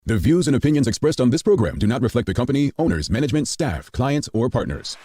The views and opinions expressed on this program do not reflect the company, owners, management, staff, clients, or partners.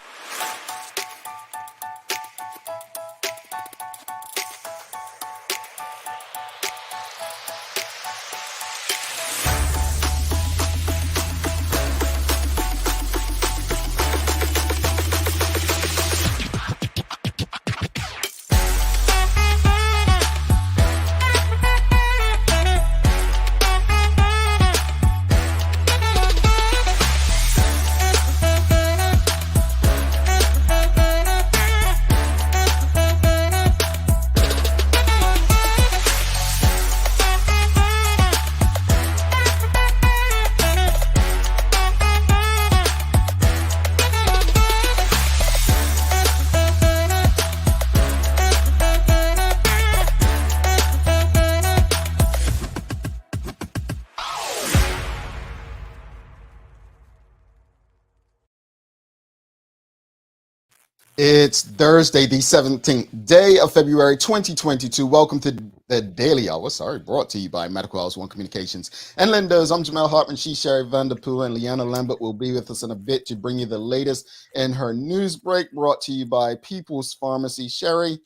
It's Thursday, the 17th day of February 2022. Welcome to the Daily Hour, brought to you by Medical House One Communications and Lenders. I'm Jamel Hartman. She's Sherry Vanderpool, and Leanna Lambert will be with us in a bit to bring you the latest in her news break, brought to you by People's Pharmacy. Sherry,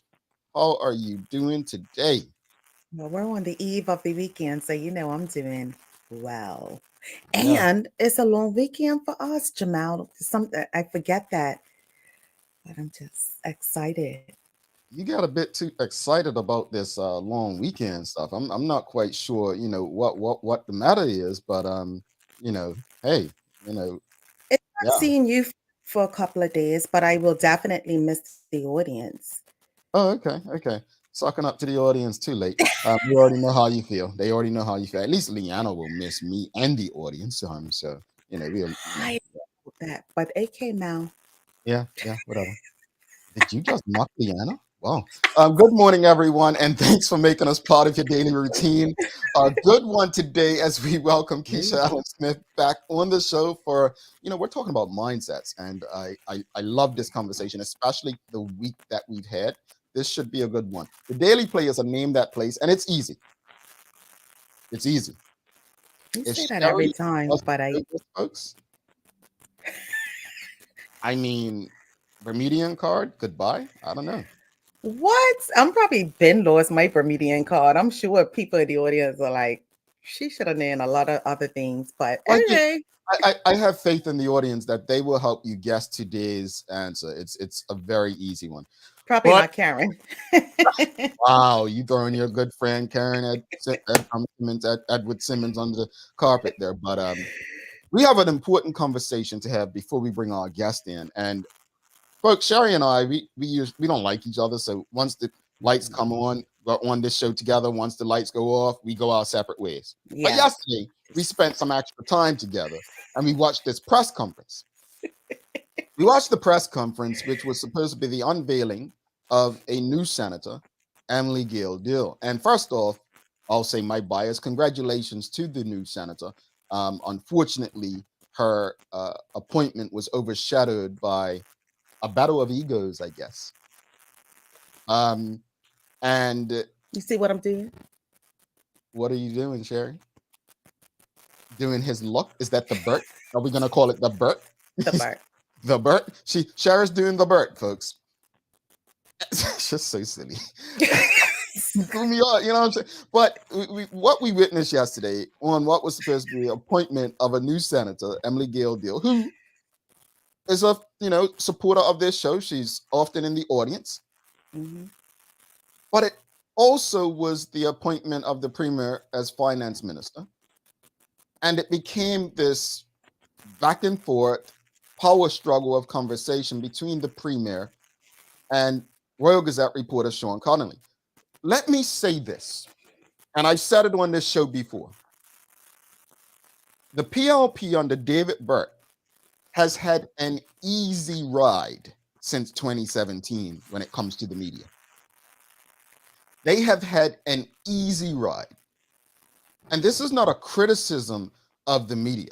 how are you doing today? Well, we're on the eve of the weekend, so you know I'm doing well. Yeah. And it's a long weekend for us, Jamal. Something I forget that, but I'm just excited. You got a bit too excited about this long weekend stuff. I'm not quite sure, what the matter is, but hey, you know, It's not yeah. seeing you for a couple of days, but I will definitely miss the audience. Oh, okay. Sucking up to the audience too late. We already know how you feel. They already know how you feel. At least Liana will miss me and the audience. So I hope that, but AK now. yeah, whatever. Did you just mock Liana? Wow. Good morning, everyone, and thanks for making us part of your daily routine. A good one today as we welcome Keisha Allen-Smith back on the show for, we're talking about mindsets, and I love this conversation, especially the week that we've had. This should be a good one. The Daily Play is a name that place, and it's easy. It's easy. You It's say that every Sherry time, Los but Angeles, folks. I mean, Bermudian card, goodbye. I don't know. what? I'm probably been lost my Bermudian card. I'm sure people in the audience are like, she should have known a lot of other things, but I think anyway. I have faith in the audience that they will help you guess today's answer. It's a very easy one. Probably But not Karen. wow, you throwing your good friend Karen Edward Simmons under the carpet there. But we have an important conversation to have before we bring our guest in. And folks, Sherry and I, we don't like each other. So once the lights come on, we're on this show together. Once the lights go off, we go our separate ways. But Yeah. yesterday, we spent some extra time together and we watched this press conference. We watched the press conference, which was supposed to be the unveiling of a new senator, Emily Gail Dill. And first off, I'll say my bias. Congratulations to the new senator. Unfortunately, her appointment was overshadowed by a battle of egos, I guess. And You see what I'm doing? what are you doing, Sherry? Doing his look? Is that the Burt? Are we gonna call it the Burt? The Burt. The Burt? Sherry's doing the Burt, folks. It's just so silly. Threw me off, you know what I'm saying? But what we witnessed yesterday on what was supposed to be the appointment of a new senator, Emily Gail Dill, who is a supporter of this show. She's often in the audience. Mm-hmm. But it also was the appointment of the premier as finance minister. And it became this back and forth power struggle of conversation between the premier and Royal Gazette reporter Sean Connolly. Let me say this, and I've said it on this show before. The PLP under David Burt has had an easy ride since 2017 when it comes to the media. They have had an easy ride. And this is not a criticism of the media,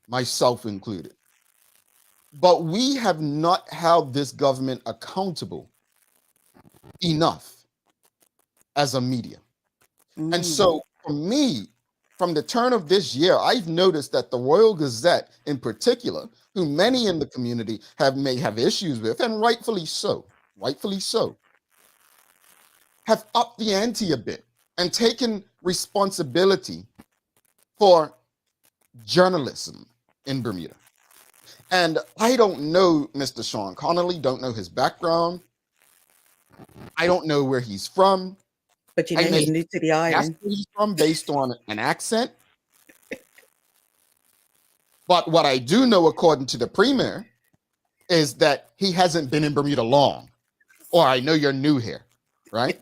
myself included. But we have not held this government accountable enough as a media. And so for me, from the turn of this year, I've noticed that the Royal Gazette in particular, who many in the community may have issues with, and rightfully so, have upped the ante a bit and taken responsibility for journalism in Bermuda. And I don't know Mr. Sean Connolly, don't know his background. I don't know where he's from. But you I know may he's new to the guess island. where he's from based on an accent. But what I do know, according to the premier, is that he hasn't been in Bermuda long. Or I know you're new here, right?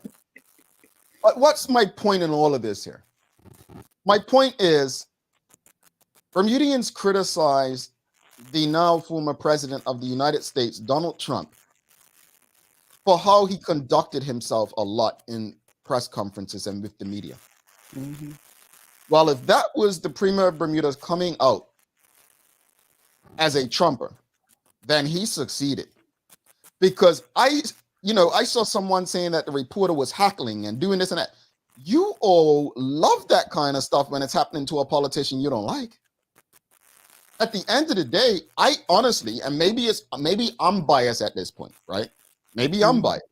But what's my point in all of this here? My point is Bermudians criticize the now former president of the United States, Donald Trump, for how he conducted himself a lot in press conferences and with the media. Mm-hmm. Well, if that was the premier of Bermuda's coming out as a Trumper, then he succeeded. Because I saw someone saying that the reporter was heckling and doing this and that. You all love that kind of stuff when it's happening to a politician you don't like. At the end of the day, I honestly, and maybe I'm biased at this point, right? Maybe I'm biased,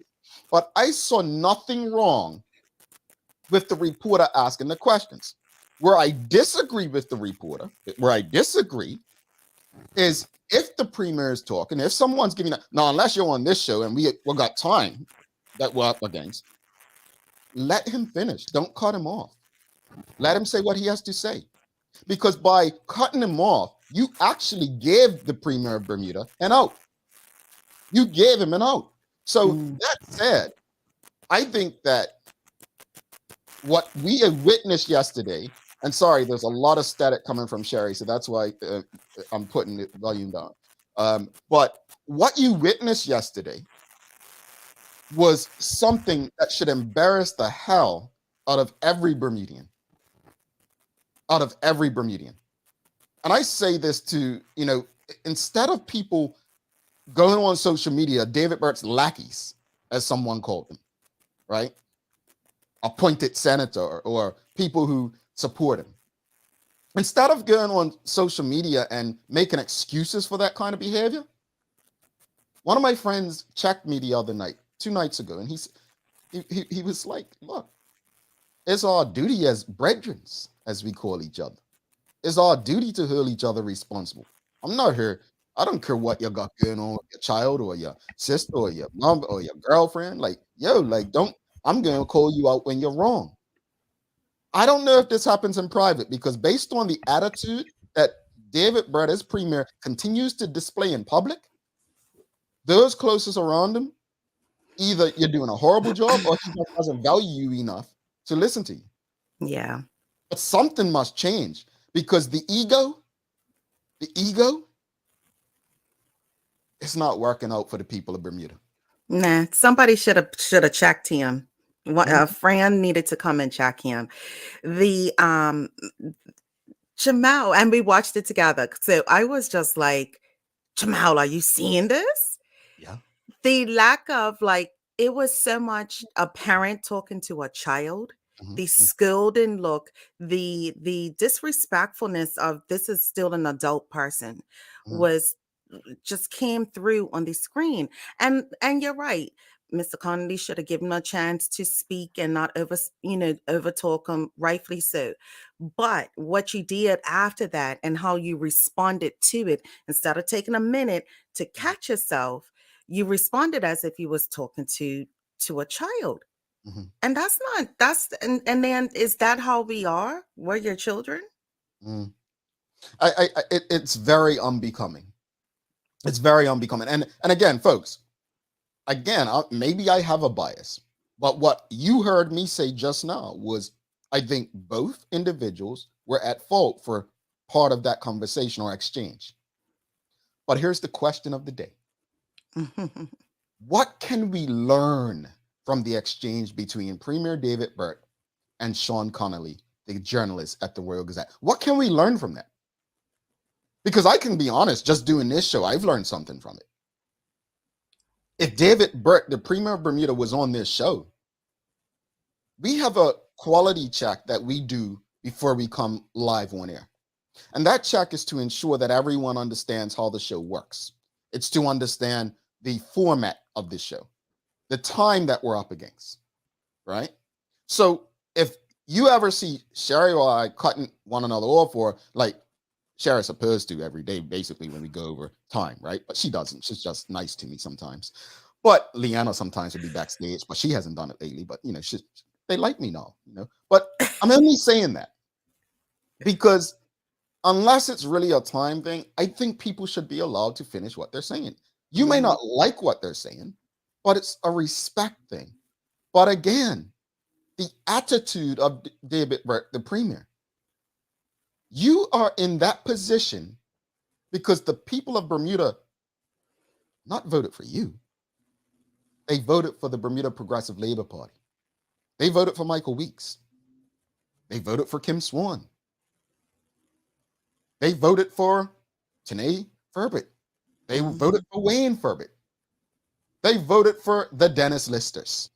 but I saw nothing wrong with the reporter asking the questions. Where I disagree with the reporter, is if the premier is talking, if someone's giving now, unless you're on this show and we got time that we're up against, let him finish. Don't cut him off. Let him say what he has to say. Because by cutting him off, you actually gave the premier of Bermuda an out. You gave him an out. So that said, I think that what we have witnessed yesterday, and sorry, there's a lot of static coming from Sherry, so that's why I'm putting the volume down. But what you witnessed yesterday was something that should embarrass the hell out of every Bermudian. And I say this to, instead of people going on social media, David Burt's lackeys, as someone called them, right? Appointed senator or people who support him. Instead of going on social media and making excuses for that kind of behavior, one of my friends checked me the other night, 2 nights ago, and he was like, look, it's our duty as brethren, as we call each other. It's our duty to hold each other responsible. I'm not here. I don't care what you got going on with your child or your sister or your mom or your girlfriend. I'm going to call you out when you're wrong. I don't know if this happens in private because based on the attitude that David Burt, as premier, continues to display in public, those closest around him, either you're doing a horrible job or he doesn't value you enough to listen to you. Yeah. But something must change because the ego, it's not working out for the people of Bermuda. Nah, somebody should have checked him. A friend needed to come and check him. The Jamal, and we watched it together. So I was just like, Jamal, are you seeing this? Yeah. The lack of it was so much a parent talking to a child. The scolding look, the disrespectfulness of this is still an adult person was just came through on the screen. And you're right. Mr. Connolly should have given him a chance to speak and not over talk him, rightfully so. But what you did after that and how you responded to it, instead of taking a minute to catch yourself, you responded as if you was talking to a child. And and then is that how we are? We're your children? It's very unbecoming. It's very unbecoming. And again, folks, maybe I have a bias, but what you heard me say just now was, I think both individuals were at fault for part of that conversation or exchange. But here's the question of the day. What can we learn from the exchange between Premier David Burt and Sean Connolly, the journalist at the Royal Gazette? What can we learn from that? Because I can be honest, just doing this show, I've learned something from it. If David Burt, the Premier of Bermuda, was on this show, we have a quality check that we do before we come live on air. And that check is to ensure that everyone understands how the show works. It's to understand the format of the show, the time that we're up against, right? So if you ever see Sherry or I cutting one another off, or like Sherry's supposed to every day, basically, when we go over time, right? But she doesn't. She's just nice to me sometimes. But Leanna sometimes would be backstage, but she hasn't done it lately. But they like me now, But I'm only saying that because unless it's really a time thing, I think people should be allowed to finish what they're saying. You may not like what they're saying, but it's a respect thing. But again, the attitude of David Burt, the premier, you are in that position because the people of Bermuda not voted for you. They voted for the Bermuda Progressive Labor Party. They voted for Michael Weeks. They voted for Kim Swan. They voted for Tanae Furbett. They voted for Wayne Furbett. They voted for the Dennis Listers.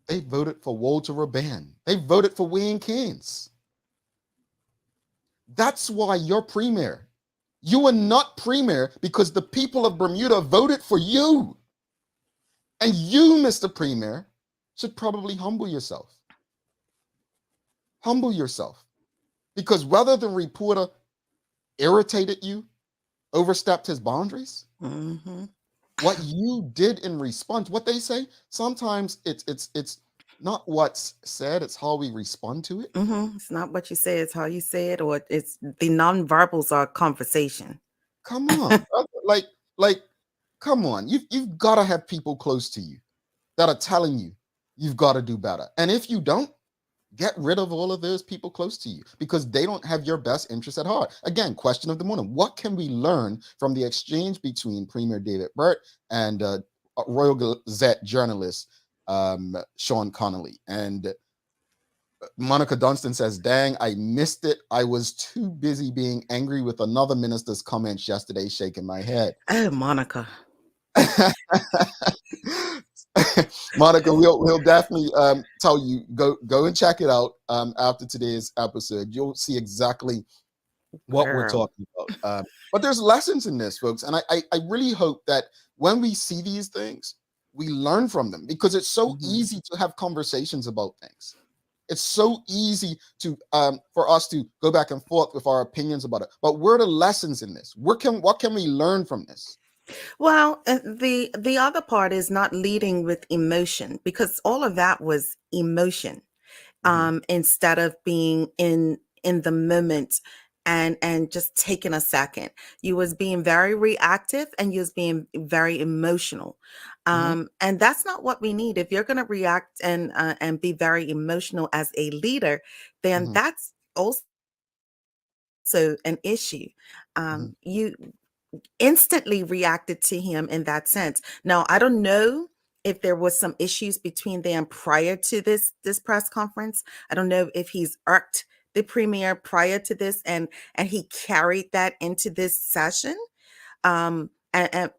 They voted for Walter Raban. They voted for Wayne Keynes. That's why you're premier. You are not premier because the people of Bermuda voted for you. And you, Mr. Premier, should probably humble yourself. Humble yourself. Because whether the reporter irritated you, overstepped his boundaries, what you did in response, what they say, sometimes it's not what's said, it's how we respond to it. It's not what you say, it's how you say it, or it's the nonverbals are conversation. Come on. like, come on. You've got to have people close to you that are telling you you've got to do better. And if you don't, get rid of all of those people close to you because they don't have your best interest at heart. Again, question of the morning. What can we learn from the exchange between Premier David Burt and Royal Gazette journalist Sean Connolly? And Monica Dunstan says, dang, I missed it. I was too busy being angry with another minister's comments yesterday, shaking my head. Oh, Monica. Monica, we'll definitely tell you, go and check it out after today's episode. You'll see exactly what we're talking about. But there's lessons in this, folks. And I really hope that when we see these things, we learn from them because it's so easy to have conversations about things. It's so easy to for us to go back and forth with our opinions about it. But where are the lessons in this? What can we learn from this? Well, the other part is not leading with emotion because all of that was emotion instead of being in the moment and just taking a second. You was being very reactive and you was being very emotional. And that's not what we need. If you're going to react and be very emotional as a leader, then that's also an issue. You instantly reacted to him in that sense. Now, I don't know if there was some issues between them prior to this press conference. I don't know if he's irked the premier prior to this and he carried that into this session. And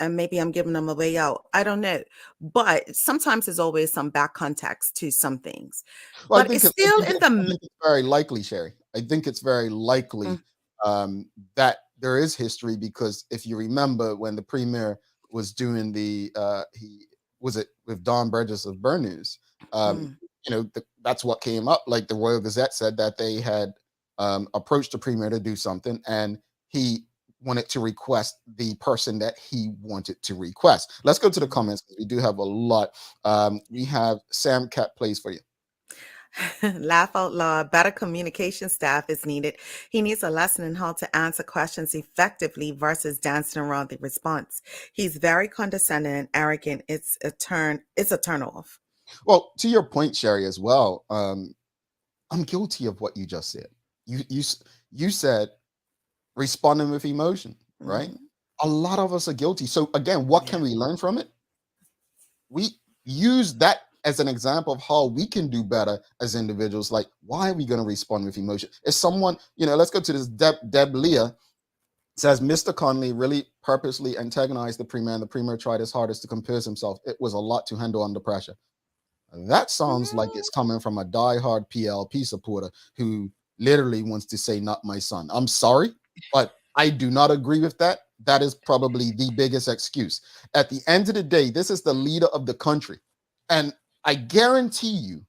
maybe I'm giving them a way out. I don't know. But sometimes there's always some back context to some things. Well, but it's still in the... I think it's very likely, Sherry. I think it's very likely that there is history because if you remember when the premier was doing was it with Don Burgess of Burn News, that's what came up. Like the Royal Gazette said that they had approached the premier to do something and he wanted to request the person that he wanted to request. Let's go to the comments because we do have a lot. We have Sam Cat plays for you. Laugh out loud. Better communication staff is needed. He needs a lesson in how to answer questions effectively versus dancing around the response. He's very condescending and arrogant. It's a turn off. Well, to your point, Sherry, as well, I'm guilty of what you just said. You said responding with emotion, right? A lot of us are guilty. So again, what can we learn from it? We use that as an example of how we can do better as individuals. Like, why are we going to respond with emotion? If someone, let's go to this. Deb Leah says, Mr. Conley really purposely antagonized the premier, and the premier tried his hardest to compose himself. It was a lot to handle under pressure. That sounds like it's coming from a diehard PLP supporter who literally wants to say, not my son. I'm sorry, but I do not agree with that. That is probably the biggest excuse. At the end of the day, this is the leader of the country. And I guarantee you,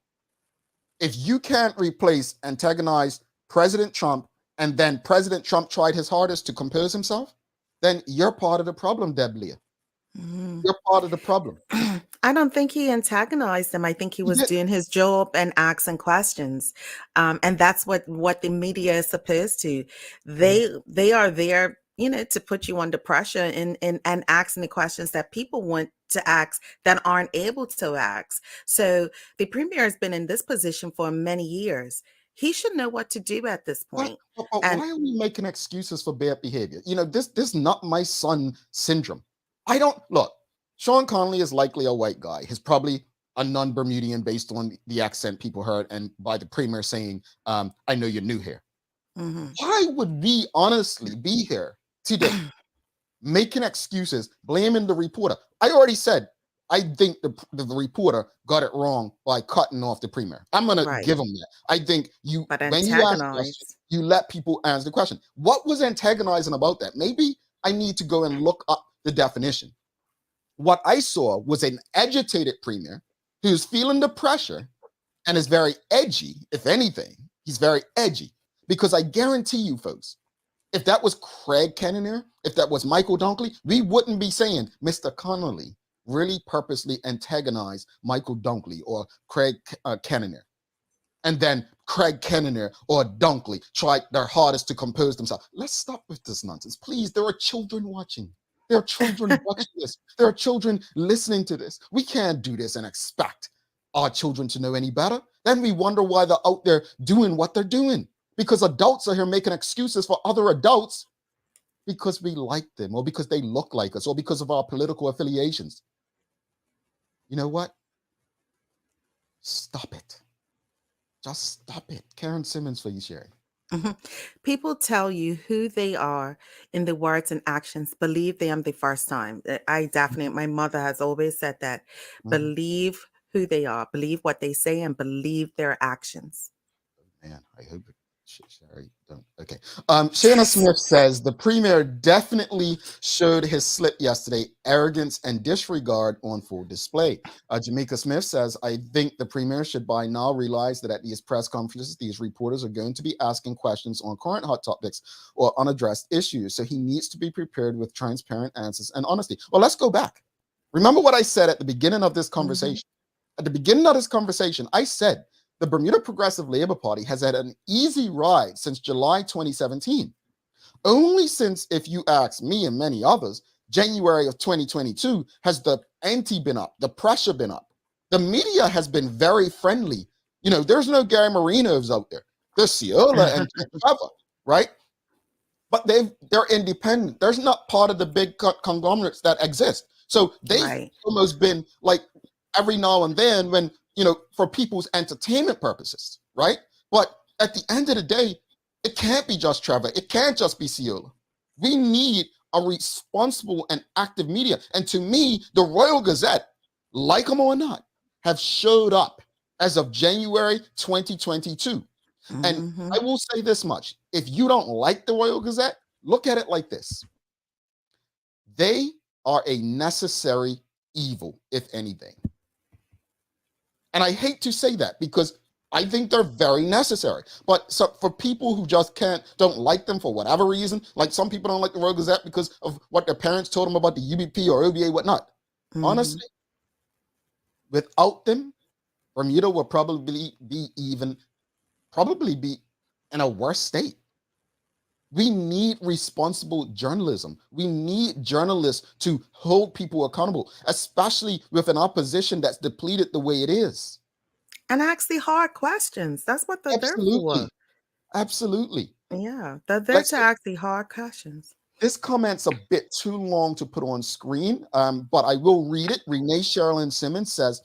if you can't replace, antagonize President Trump, and then President Trump tried his hardest to compose himself, then you're part of the problem, Deb Leah. You're part of the problem. I don't think he antagonized him. I think he was doing his job and asking questions, and that's what the media is supposed to. They are there, to put you under pressure and asking the questions that people want to ask that aren't able to ask. So the premier has been in this position for many years. He should know what to do at this point. But why are we making excuses for bad behavior? This not my son syndrome. I don't look. Sean Connery is likely a white guy. He's probably a non-Bermudian based on the accent people heard and by the premier saying, I know you're new here. Why would we honestly be here today making excuses, blaming the reporter? I already said, I think the reporter got it wrong by cutting off the premier. I'm going to give him that. I think when you ask questions, you let people answer the question. What was antagonizing about that? Maybe I need to go and look up the definition. What I saw was an agitated premier who's feeling the pressure and is very edgy. If anything, he's very edgy, because I guarantee you, folks, if that was Craig Kenninger, if that was Michael Dunkley, we wouldn't be saying Mr. Connolly really purposely antagonized Michael Dunkley or Craig Kenninger. And then Craig Kenninger or Dunkley tried their hardest to compose themselves. Let's stop with this nonsense. Please, there are children watching. There are children watching this. There are children listening to this. We can't do this and expect our children to know any better. Then we wonder why they're out there doing what they're doing. Because adults are here making excuses for other adults because we like them or because they look like us or because of our political affiliations. You know what? Stop it. Just stop it. Karen Simmons for you, Sherry. People tell you who they are in the words and actions. Believe them the first time. My mother has always said that. Believe who they are, believe what they say, and believe their actions. Man, I hope Sherry don't. Okay. Shanna Smith says the premier definitely showed his slip yesterday, arrogance and disregard on full display. Jamaica Smith says, I think the premier should by now realize that at these press conferences, these reporters are going to be asking questions on current hot topics or unaddressed issues. So he needs to be prepared with transparent answers and honesty. Well, let's go back. Remember what I said at the beginning of this conversation. At the beginning of this conversation, I said, the Bermuda Progressive Labor Party has had an easy ride since July 2017. Only since, if you ask me and many others, January of 2022 has the ante been up, the pressure been up. The media has been very friendly. There's no Gary Marinos out there. There's Ciola and Trevor, right? But they're independent. There's not part of the big conglomerates that exist. So they've almost been like every now and then when, for people's entertainment purposes, right? But at the end of the day, it can't be just Trevor. It can't just be Ciola. We need a responsible and active media. And to me, the Royal Gazette, like them or not, have showed up as of January 2022. And I will say this much. If you don't like the Royal Gazette, look at it like this. They are a necessary evil, if anything. And I hate to say that because I think they're very necessary. But for people who just don't like them for whatever reason, like some people don't like the Royal Gazette because of what their parents told them about the UBP or OBA, whatnot. Honestly, without them, Bermuda will probably be in a worse state. We need responsible journalism. We need journalists to hold people accountable, especially with an opposition that's depleted the way it is. And ask the hard questions. That's what they're there for. Absolutely. Yeah, they're there to ask the hard questions. This comment's a bit too long to put on screen, but I will read it. Renee Sherilyn Simmons says,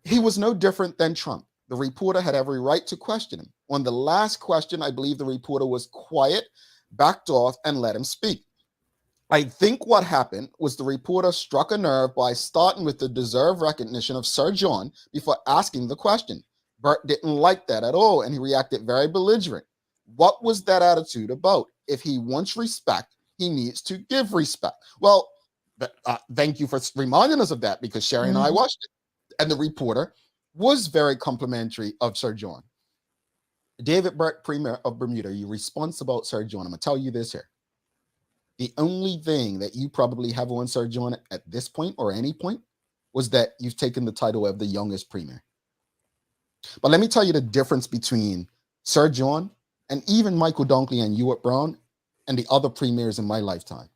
he was no different than Trump. The reporter had every right to question him. On the last question, I believe the reporter was quiet, backed off, and let him speak. I think what happened was the reporter struck a nerve by starting with the deserved recognition of Sir John before asking the question. Bert didn't like that at all, and he reacted very belligerent. What was that attitude about? If he wants respect, he needs to give respect. Well, thank you for reminding us of that, because Sherry and I watched it, and the reporter was very complimentary of Sir John. David Bert, Premier of Bermuda, you response about Sir John. I'm going to tell you this here. The only thing that you probably have on Sir John at this point or any point was that you've taken the title of the youngest premier. But let me tell you the difference between Sir John and even Michael Dunkley and Ewart Brown and the other premiers in my lifetime.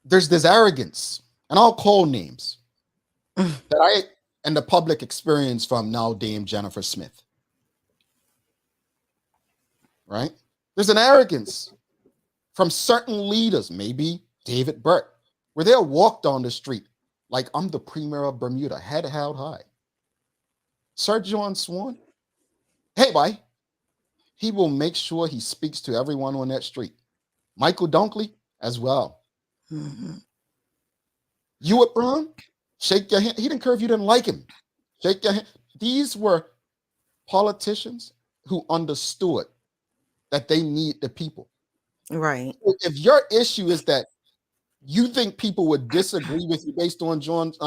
There's this arrogance, and I'll call names, that I and the public experience from now Dame Jennifer Smith. Right? There's an arrogance from certain leaders, maybe David Bert, where they'll walk down the street like, I'm the Premier of Bermuda, head held high. Sir John Swan, hey, boy, he will make sure he speaks to everyone on that street. Michael Dunkley as well. Ewart Brown, shake your hand. He didn't care if you didn't like him. Shake your hand. These were politicians who understood that they need the people. Right. If your issue is that you think people would disagree with you based on John's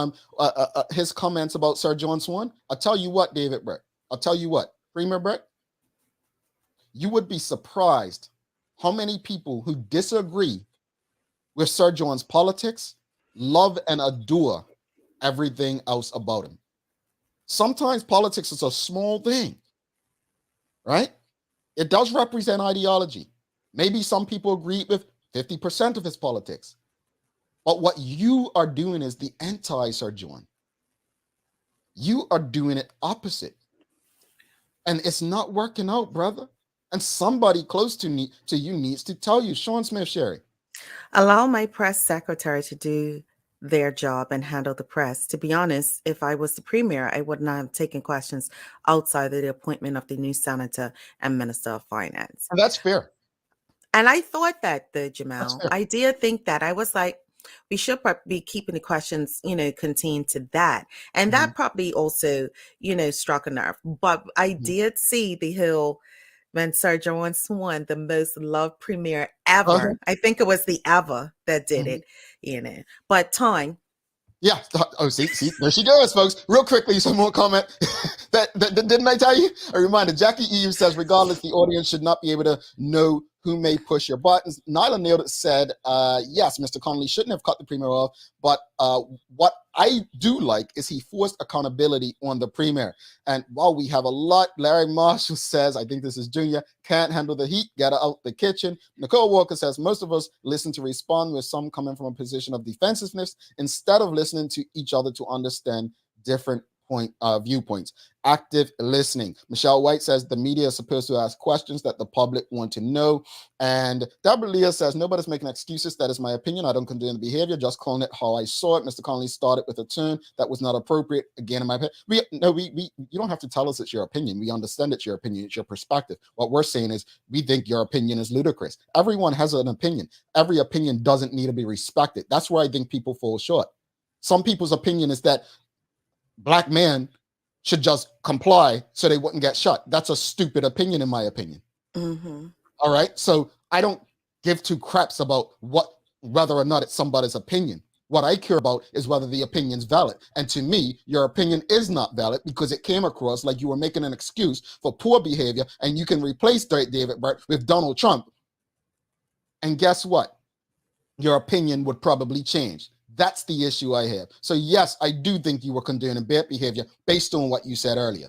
his comments about Sir John Swan, I'll tell you what, David Brett. I'll tell you what, Premier Brett, you would be surprised how many people who disagree with Sir John's politics love and adore everything else about him. Sometimes politics is a small thing, right? It does represent ideology. Maybe some people agree with 50% of his politics. But what you are doing is the anti-Sir John. You are doing it opposite. And it's not working out, brother. And somebody close to you needs to tell you. Sean Smith, Sherry. Allow my press secretary to do their job and handle the press. To be honest, if I was the premier, I would not have taken questions outside of the appointment of the new senator and minister of finance. And that's fair. And I thought that, Jamal. I did think that. I was like, we should be keeping the questions, contained to that. And that probably also, struck a nerve. But I did see the Hill when Sir John Swan, the most loved premier ever. I think it was the ever that did it, But time. Yeah. Oh, see, there she goes, folks. Real quickly, some more comment. that didn't I tell you? A reminder, Jackie Eve says, regardless, the audience should not be able to know who may push your buttons. Nyla nailed it, said, yes, Mr. Connolly shouldn't have cut the premier off, but what I do like is he forced accountability on the premier. And while we have a lot, Larry Marshall says, I think this is Junior, can't handle the heat, get out the kitchen. Nicole Walker says, most of us listen to respond, with some coming from a position of defensiveness instead of listening to each other to understand different viewpoints. Active listening. Michelle White says the media is supposed to ask questions that the public want to know. And Deborah Leah says nobody's making excuses. That is my opinion. I don't condone the behavior, just calling it how I saw it. Mr. Connolly started with a turn that was not appropriate. Again, in my opinion, you don't have to tell us it's your opinion. We understand it's your opinion, it's your perspective. What we're saying is we think your opinion is ludicrous. Everyone has an opinion. Every opinion doesn't need to be respected. That's where I think people fall short. Some people's opinion is that Black men should just comply so they wouldn't get shot. That's a stupid opinion, in my opinion. All right. So I don't give two craps about whether or not it's somebody's opinion. What I care about is whether the opinion's valid. And to me, your opinion is not valid because it came across like you were making an excuse for poor behavior, and you can replace David Bert with Donald Trump. And guess what? Your opinion would probably change. That's the issue I have. So yes, I do think you were condoning bad behavior based on what you said earlier.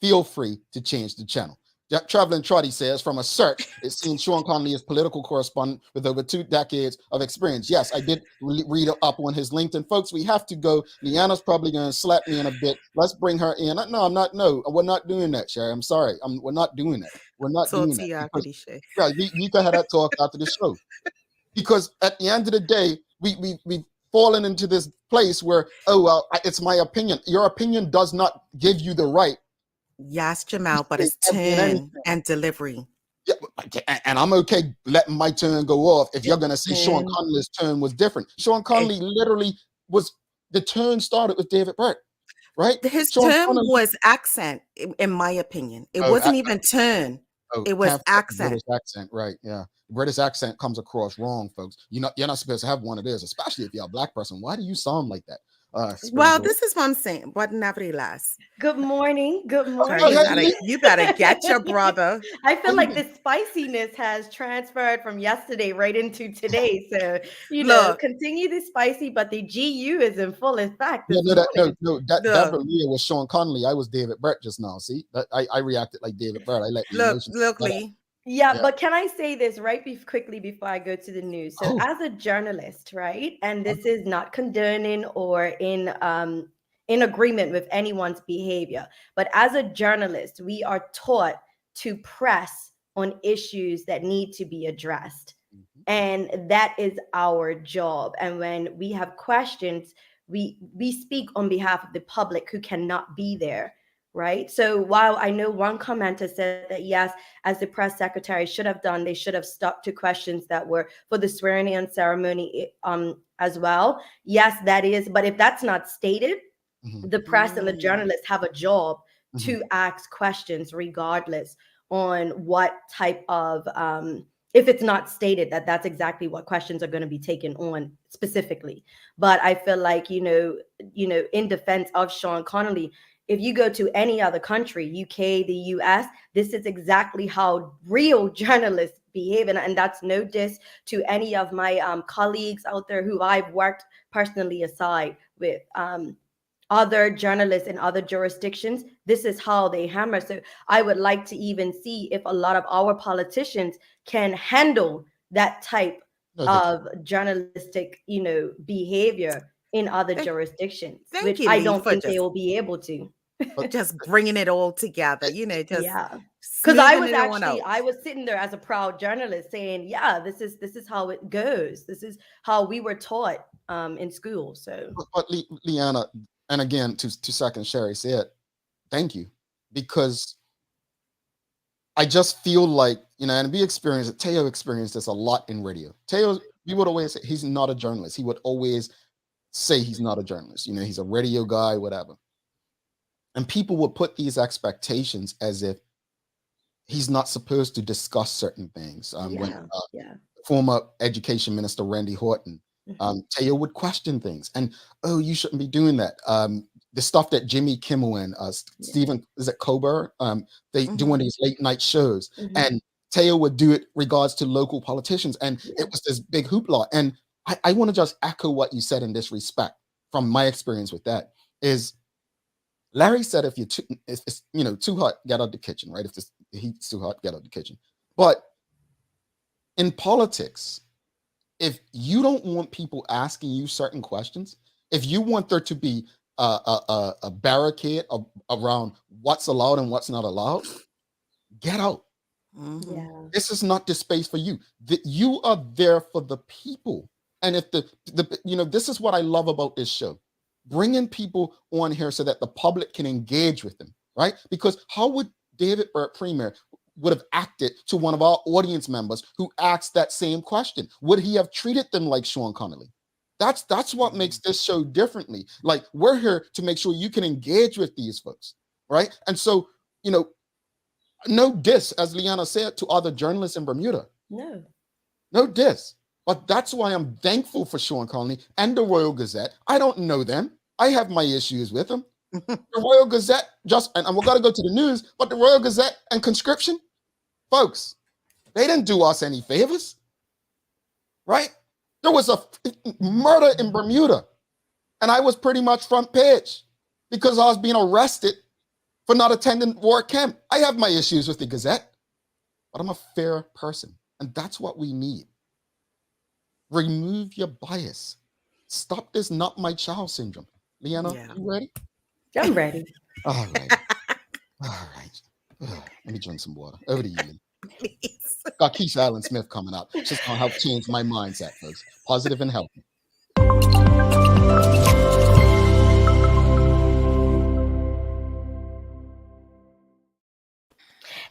Feel free to change the channel. Traveling Trotty says, from a search, it seems Sean Connolly is political correspondent with over 2 decades of experience. Yes, I did read up on his LinkedIn. Folks, we have to go. Leanna's probably going to slap me in a bit. Let's bring her in. No, I'm not. No, we're not doing that, Sherry. I'm sorry. We're not doing that. We're not doing that. Because, you can have that talk after the show. Because at the end of the day, we've fallen into this place where, oh, well, it's my opinion. Your opinion does not give you the right. Yes, Jamal, but it's tone and delivery. Yeah, and I'm okay letting my turn go off if you're gonna say Sean Mhm. Conley's turn was different. Sean Eh, Conley literally was the turn started with David Brett, right? his Sean term Conley, was accent, in my opinion. It oh, wasn't even turn. It was half the accent. British accent, right? Yeah, British accent comes across wrong, folks. You're not supposed to have one of those, especially if you're a black person. Why do you sound like that? Well, Springboard. this is what I'm saying, but nevertheless, Good morning. Good girl, Oh, morning. you better get your brother. I feel like hey, the spiciness has transferred from yesterday right into today. So, Look, continue the spicy, but the GU is in full effect no, this no, morning. that look, Bermuda was Sean Conley. I was David Brett just now. See, I reacted like David Brett. I let the emotions. look, Lee. Yeah, Yeah. but can I say this quickly before I go to the news? So, Oh, as a journalist, right, and this is not condoning or in agreement with anyone's behavior, but as a journalist, we are taught to press on issues that need to be addressed, mhm. and that is our job. And when we have questions, we speak on behalf of the public who cannot be there, right? So while I know one commenter said that yes, as the press secretary should have done, they should have stuck to questions that were for the swearing in ceremony as well. Yes, that is, but if that's not stated, Mhm, the press and the journalists have a job mhm. to ask questions regardless on what type of if it's not stated that that's exactly what questions are going to be taken on specifically. But I feel like in defense of Sean Connolly, if you go to any other country, UK, the US, this is exactly how real journalists behave. And that's no diss to any of my colleagues out there who I've worked personally aside with. Other journalists in other jurisdictions, this is how they hammer. So I would like to even see if a lot of our politicians can handle that type No, they can. of journalistic, behavior in other Thank, jurisdictions, thank which you, I Lee, don't for think they will be able to. But just bringing it all together. Just Yeah. Because smoothing it on out. I was sitting there as a proud journalist saying, yeah, this is how it goes. This is how we were taught in school. So Leanna, and again, to second Sherry said, thank you, because I just feel like, and we experienced it. Teo experienced this a lot in radio. Teo, we would always say he's not a journalist. He would always say he's not a journalist. He's a radio guy, whatever. And people would put these expectations as if he's not supposed to discuss certain things. When yeah, yeah. former Education Minister Randy Horton, Mhm. Teo would question things, and oh, you shouldn't be doing that. The stuff that Jimmy Kimmel and Yeah. Stephen, is it Colbert, they doing Mhm. these late night shows, Mhm. and Teo would do it regards to local politicians, and Yeah. it was this big hoopla. And I want to just echo what you said in this respect from my experience with that is Larry said if if it's too hot, get out the kitchen, right? If the heat's too hot, get out the kitchen. But in politics, if you don't want people asking you certain questions, if you want there to be a barricade around what's allowed and what's not allowed, get out. Mhm. Yeah. This is not the space for you. You are there for the people. And if this is what I love about this show, bringing people on here so that the public can engage with them, right? Because how would David Burt Premier would have acted to one of our audience members who asked that same question? Would he have treated them like Sean Connolly? That's what makes this show differently. Like, we're here to make sure you can engage with these folks, right? And so, no diss, as Liana said, to other journalists in Bermuda. No. No diss. But that's why I'm thankful for Sean Conley and the Royal Gazette. I don't know them. I have my issues with them. The Royal Gazette, and we're going to go to the news, but the Royal Gazette and conscription, folks, they didn't do us any favors, right? There was a murder in Bermuda, and I was pretty much front page because I was being arrested for not attending war camp. I have my issues with the Gazette, but I'm a fair person, and that's what we need. Remove your bias. Stop this not my child syndrome. Leanna, Yeah. you ready? I'm ready. All right. All right. Ugh, let me drink some water. Over to you, Lee. Please. Got Keisha Allen-Smith coming up. She's going to help change my mindset, folks. Positive and healthy.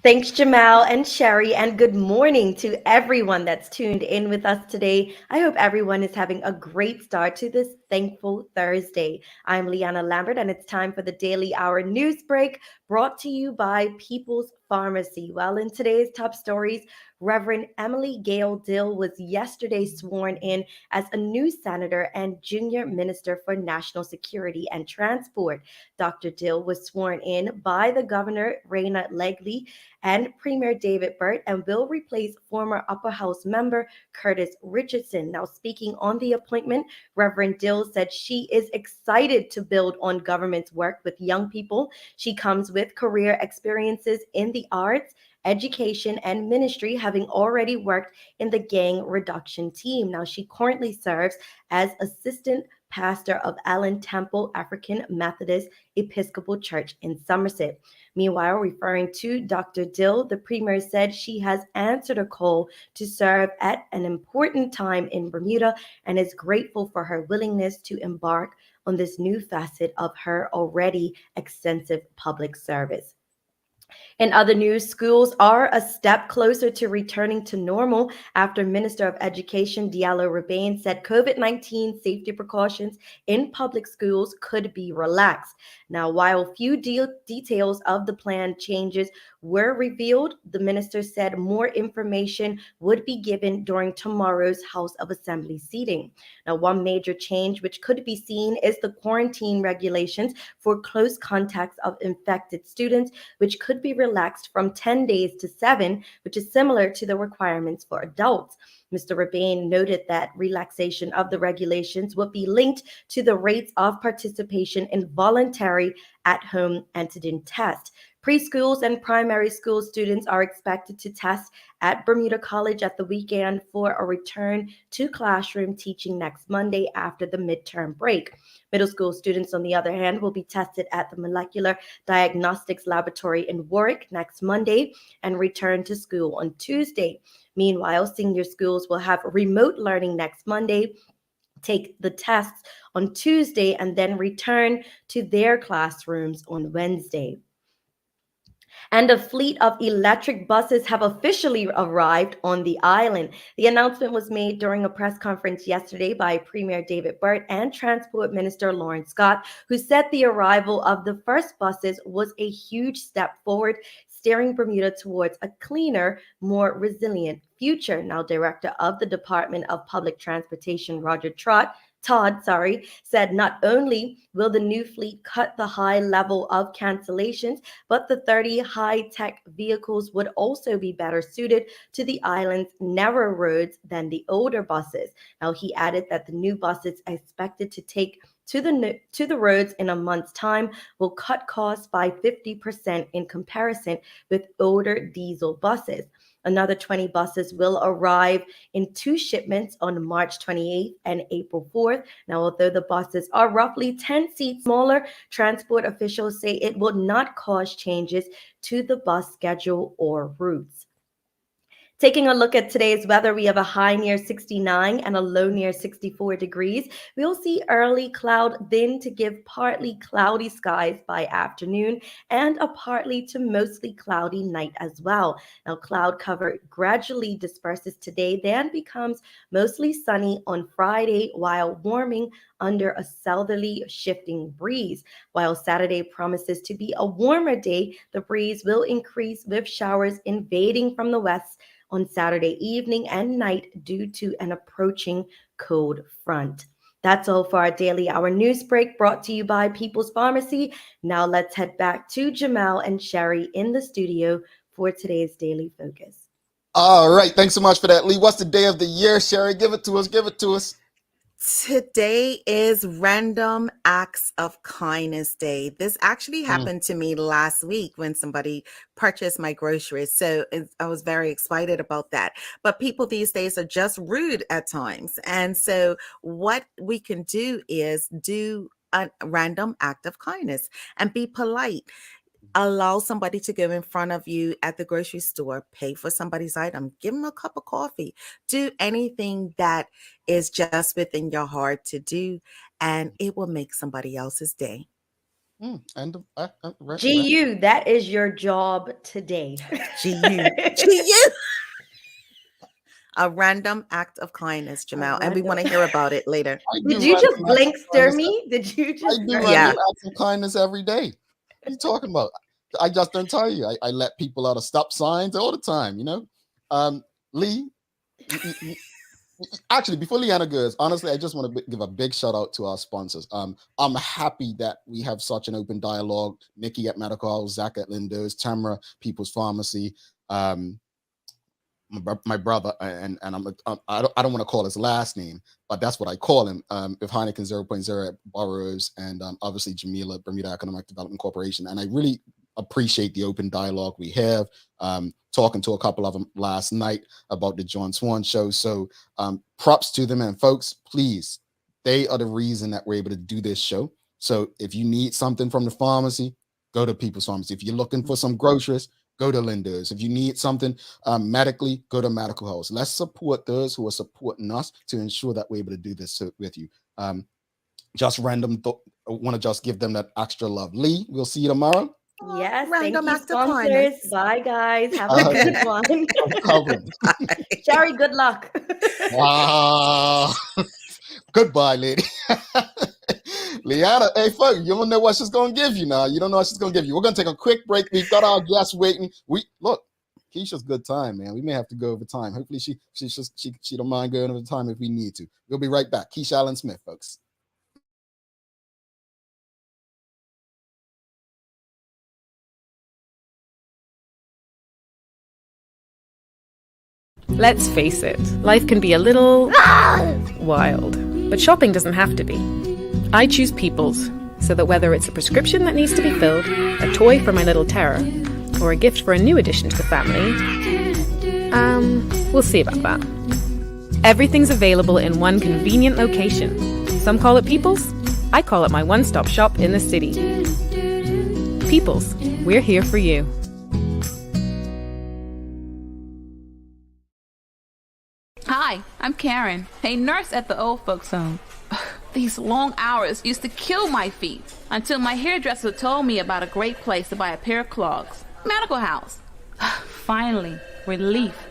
Thanks, Jamal and Sherry, and good morning to everyone that's tuned in with us today. I hope everyone is having a great start to this thankful Thursday. I'm Leanna Lambert, and it's time for the Daily Hour News Break brought to you by People's Pharmacy. Well, in today's top stories, Reverend Emily Gail Dill was yesterday sworn in as a new senator and junior minister for national security and transport. Dr. Dill was sworn in by the governor, Raina Legley, and Premier David Burt, and will replace former Upper House member Curtis Richardson. Now, speaking on the appointment, Reverend Dill said she is excited to build on government's work with young people. She comes with career experiences in the arts, education, and ministry, having already worked in the gang reduction team. Now, she currently serves as assistant pastor of Allen Temple African Methodist Episcopal Church in Somerset. Meanwhile, referring to Dr. Dill, the premier said she has answered a call to serve at an important time in Bermuda and is grateful for her willingness to embark on this new facet of her already extensive public service. In other news, schools are a step closer to returning to normal after Minister of Education Diallo Rabane said COVID-19 safety precautions in public schools could be relaxed. Now, while few details of the planned changes were revealed, the minister said more information would be given during tomorrow's House of Assembly seating. Now, one major change which could be seen is the quarantine regulations for close contacts of infected students, which could be relaxed from 10 days to 7, which is similar to the requirements for adults. Mr. Rabane noted that relaxation of the regulations would be linked to the rates of participation in voluntary at-home antigen tests. Preschools and primary school students are expected to test at Bermuda College at the weekend for a return to classroom teaching next Monday after the midterm break. Middle school students, on the other hand, will be tested at the Molecular Diagnostics Laboratory in Warwick next Monday and return to school on Tuesday. Meanwhile, senior schools will have remote learning next Monday, take the tests on Tuesday, and then return to their classrooms on Wednesday. And a fleet of electric buses have officially arrived on the island. The announcement was made during a press conference yesterday by Premier David Burt and Transport Minister Lauren Scott, who said the arrival of the first buses was a huge step forward, steering Bermuda towards a cleaner, more resilient future. Now, Director of the Department of Public Transportation, Todd, said not only will the new fleet cut the high level of cancellations, but the 30 high-tech vehicles would also be better suited to the island's narrow roads than the older buses. Now, he added that the new buses expected to take to the roads in a month's time will cut costs by 50% in comparison with older diesel buses. Another 20 buses will arrive in 2 shipments on March 28th and April 4th. Now, although the buses are roughly 10 seats smaller, transport officials say it will not cause changes to the bus schedule or routes. Taking a look at today's weather, we have a high near 69 and a low near 64 degrees. We'll see early cloud, then to give partly cloudy skies by afternoon and a partly to mostly cloudy night as well. Now, cloud cover gradually disperses today, then becomes mostly sunny on Friday while warming under a southerly shifting breeze. While Saturday promises to be a warmer day, the breeze will increase with showers invading from the west on Saturday evening and night due to an approaching cold front. That's all for our Daily Hour news break brought to you by People's Pharmacy. Now let's head back to Jamal and Sherry in the studio for today's Daily Focus. All right. Thanks so much for that, Lee. What's the day of the year, Sherry? Give it to us. Give it to us. Today is Random Acts of Kindness Day. This actually happened to me last week when somebody purchased my groceries. So I was very excited about that. But people these days are just rude at times. And so what we can do is do a random act of kindness and be polite. Allow somebody to go in front of you at the grocery store, pay for somebody's item, give them a cup of coffee, do anything that is just within your heart to do, and it will make somebody else's day. And GU, that is your job today. GU. A random act of kindness, Jamel, and we want to hear about it later. Did you just blink stare me? Did you just? I do random acts of kindness every day. What are you talking about? I just don't tell you. I let people out of stop signs all the time, you know? Lee, actually, before Leanna goes, honestly, I just want to give a big shout out to our sponsors. I'm happy that we have such an open dialogue. Nikki at Medical House, Zach at Lindo's, Tamara, People's Pharmacy, my brother, and I don't want to call his last name, but that's what I call him. If Heineken 0.0 at Burroughs, and obviously Jamila, Bermuda Economic Development Corporation. And I really appreciate the open dialogue we have. Talking to a couple of them last night about the John Swan show. So props to them. And folks, please, they are the reason that we're able to do this show. So if you need something from the pharmacy, go to People's Pharmacy. If you're looking for some groceries, go to Linda's. If you need something medically, go to Medical House. Let's support those who are supporting us to ensure that we're able to do this with you. Just random, want to just give them that extra love. Lee, we'll see you tomorrow. Yes, Random thank act you, of sponsors. kindness. Bye, guys. Have a good one. Sherry, good luck. Wow. Goodbye, lady. Leanna, hey, fuck, you don't know what she's going to give you now. You don't know what she's going to give you. We're going to take a quick break. We've got our guests waiting. Look, Keisha's good time, man. We may have to go over time. Hopefully she don't mind going over time if we need to. We'll be right back. Keisha Allen-Smith, folks. Let's face it, life can be a little wild, but shopping doesn't have to be. I choose People's, so that whether it's a prescription that needs to be filled, a toy for my little terror, or a gift for a new addition to the family, we'll see about that. Everything's available in one convenient location. Some call it People's, I call it my one-stop shop in the city. People's, we're here for you. Hi, I'm Karen, a nurse at the old folks home. These long hours used to kill my feet until my hairdresser told me about a great place to buy a pair of clogs. Medical House. Finally, relief.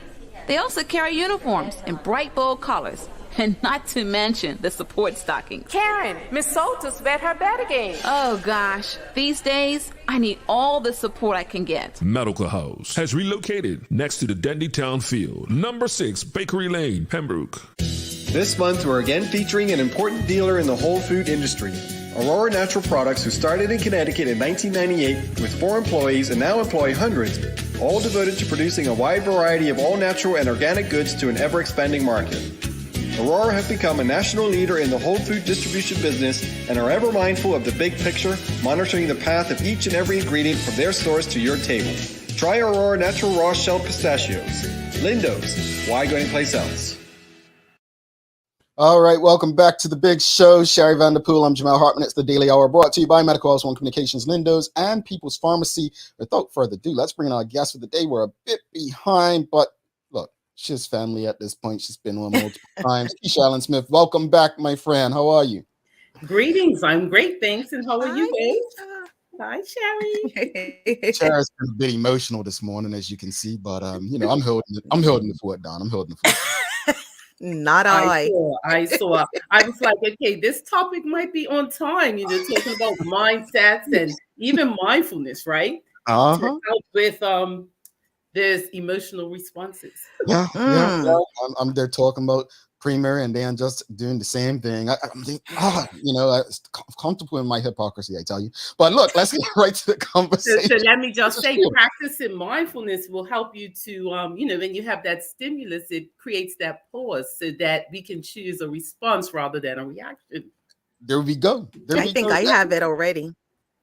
They also carry uniforms in bright, bold colors. And not to mention the support stockings. Karen, Miss Soltis bet her bet again. Oh gosh, these days, I need all the support I can get. Medical House has relocated next to the Dendy Town Field, number 6 Bakery Lane, Pembroke. This month, we're again featuring an important dealer in the whole food industry, Aurora Natural Products, who started in Connecticut in 1998 with 4 employees and now employ hundreds, all devoted to producing a wide variety of all-natural and organic goods to an ever-expanding market. Aurora have become a national leader in the whole food distribution business and are ever mindful of the big picture, monitoring the path of each and every ingredient from their stores to your table. Try Aurora Natural Raw Shelled Pistachios. Lindo's. Why go anyplace else? All right, welcome back to the big show. Sherry Vanderpool, I'm Jamal Hartman. It's the Daily Hour, brought to you by Medical House One Communications, Lindo's, and People's Pharmacy. Without further ado, let's bring in our guest for the day. We're a bit behind, but look, she's family at this point. She's been on multiple times. Keisha Allen-Smith, welcome back, my friend. How are you? Greetings. I'm great, thanks. And how are you guys? Hi, Sherry. Sherry's been a bit emotional this morning, as you can see, but I'm holding the fort down. I'm holding the fort. Not I. I saw. I was like, okay, this topic might be on time. Talking about mindsets and even mindfulness, right? To help with there's emotional responses. Yeah. I'm there talking about Premier, and then just doing the same thing. I'm comfortable in my hypocrisy, I tell you. But look, let's get right to the conversation. So let me just say, practicing mindfulness will help you to, when you have that stimulus, it creates that pause so that we can choose a response rather than a reaction. There we go. I think I have it already.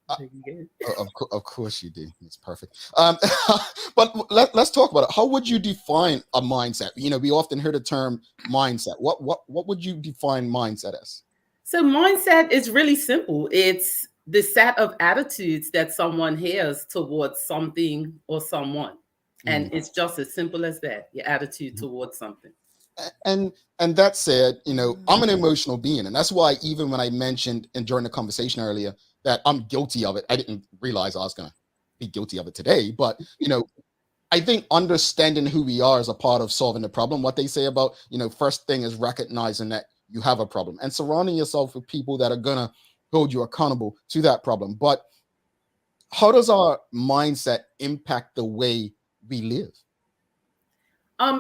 Of course you do. It's perfect. But let's talk about it. How would you define a mindset? We often hear the term mindset. What would you define mindset as? So mindset is really simple. It's the set of attitudes that someone has towards something or someone. And it's just as simple as that, your attitude towards something. And that said, I'm an emotional being. And that's why even when I mentioned during the conversation earlier that I'm guilty of it. I didn't realize I was going to be guilty of it today, but I think understanding who we are is a part of solving the problem. What they say about, first thing is recognizing that you have a problem and surrounding yourself with people that are going to hold you accountable to that problem. But how does our mindset impact the way we live?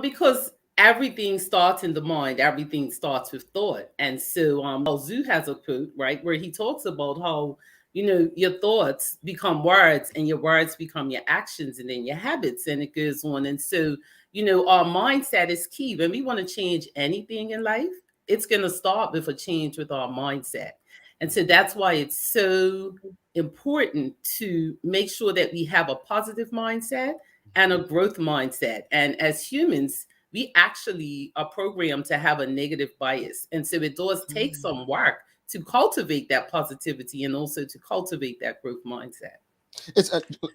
Because everything starts in the mind. Everything starts with thought. And so Zhu has a quote, right, where he talks about how, your thoughts become words and your words become your actions and then your habits, and it goes on. And so, our mindset is key. When we want to change anything in life, it's going to start with a change with our mindset. And so that's why it's so important to make sure that we have a positive mindset and a growth mindset. And as humans, we actually are programmed to have a negative bias. And so it does take some work to cultivate that positivity and also to cultivate that growth mindset. It's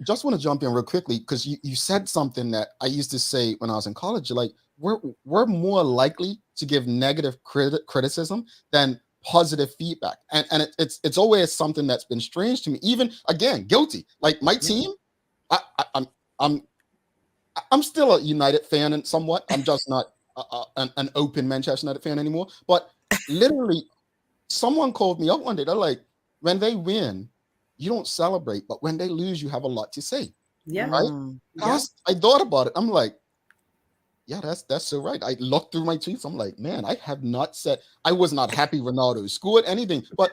just want to jump in real quickly because you said something that I used to say when I was in college. Like we're more likely to give negative criticism than positive feedback, and it's always something that's been strange to me. Even again, guilty. Like my team, I'm still a United fan and somewhat. I'm just not an open Manchester United fan anymore. But literally, someone called me up one day. They're like, when they win, you don't celebrate, but when they lose, you have a lot to say. Yeah. Right. Yeah. I thought about it. I'm like, yeah, that's so right. I looked through my tweets. I'm like, man, I have not said I was not happy Ronaldo scored anything. But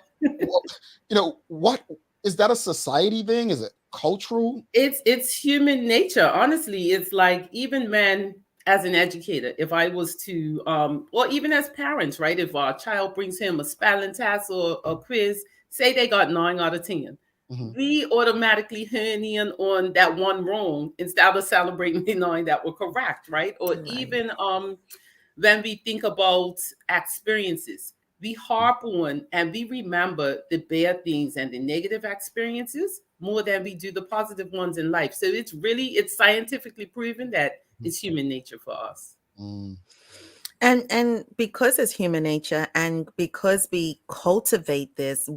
what is that a society thing? Is it cultural? It's human nature. Honestly, it's like even when as an educator, if I was to or even as parents, right? If our child brings him a spelling test or a quiz, say they got 9 out of 10. We automatically hone in on that one wrong instead of celebrating the 9 that were correct, right? Or even when we think about experiences, we harp on and we remember the bad things and the negative experiences more than we do the positive ones in life. So it's scientifically proven that it's human nature for us. And because it's human nature and because we cultivate this,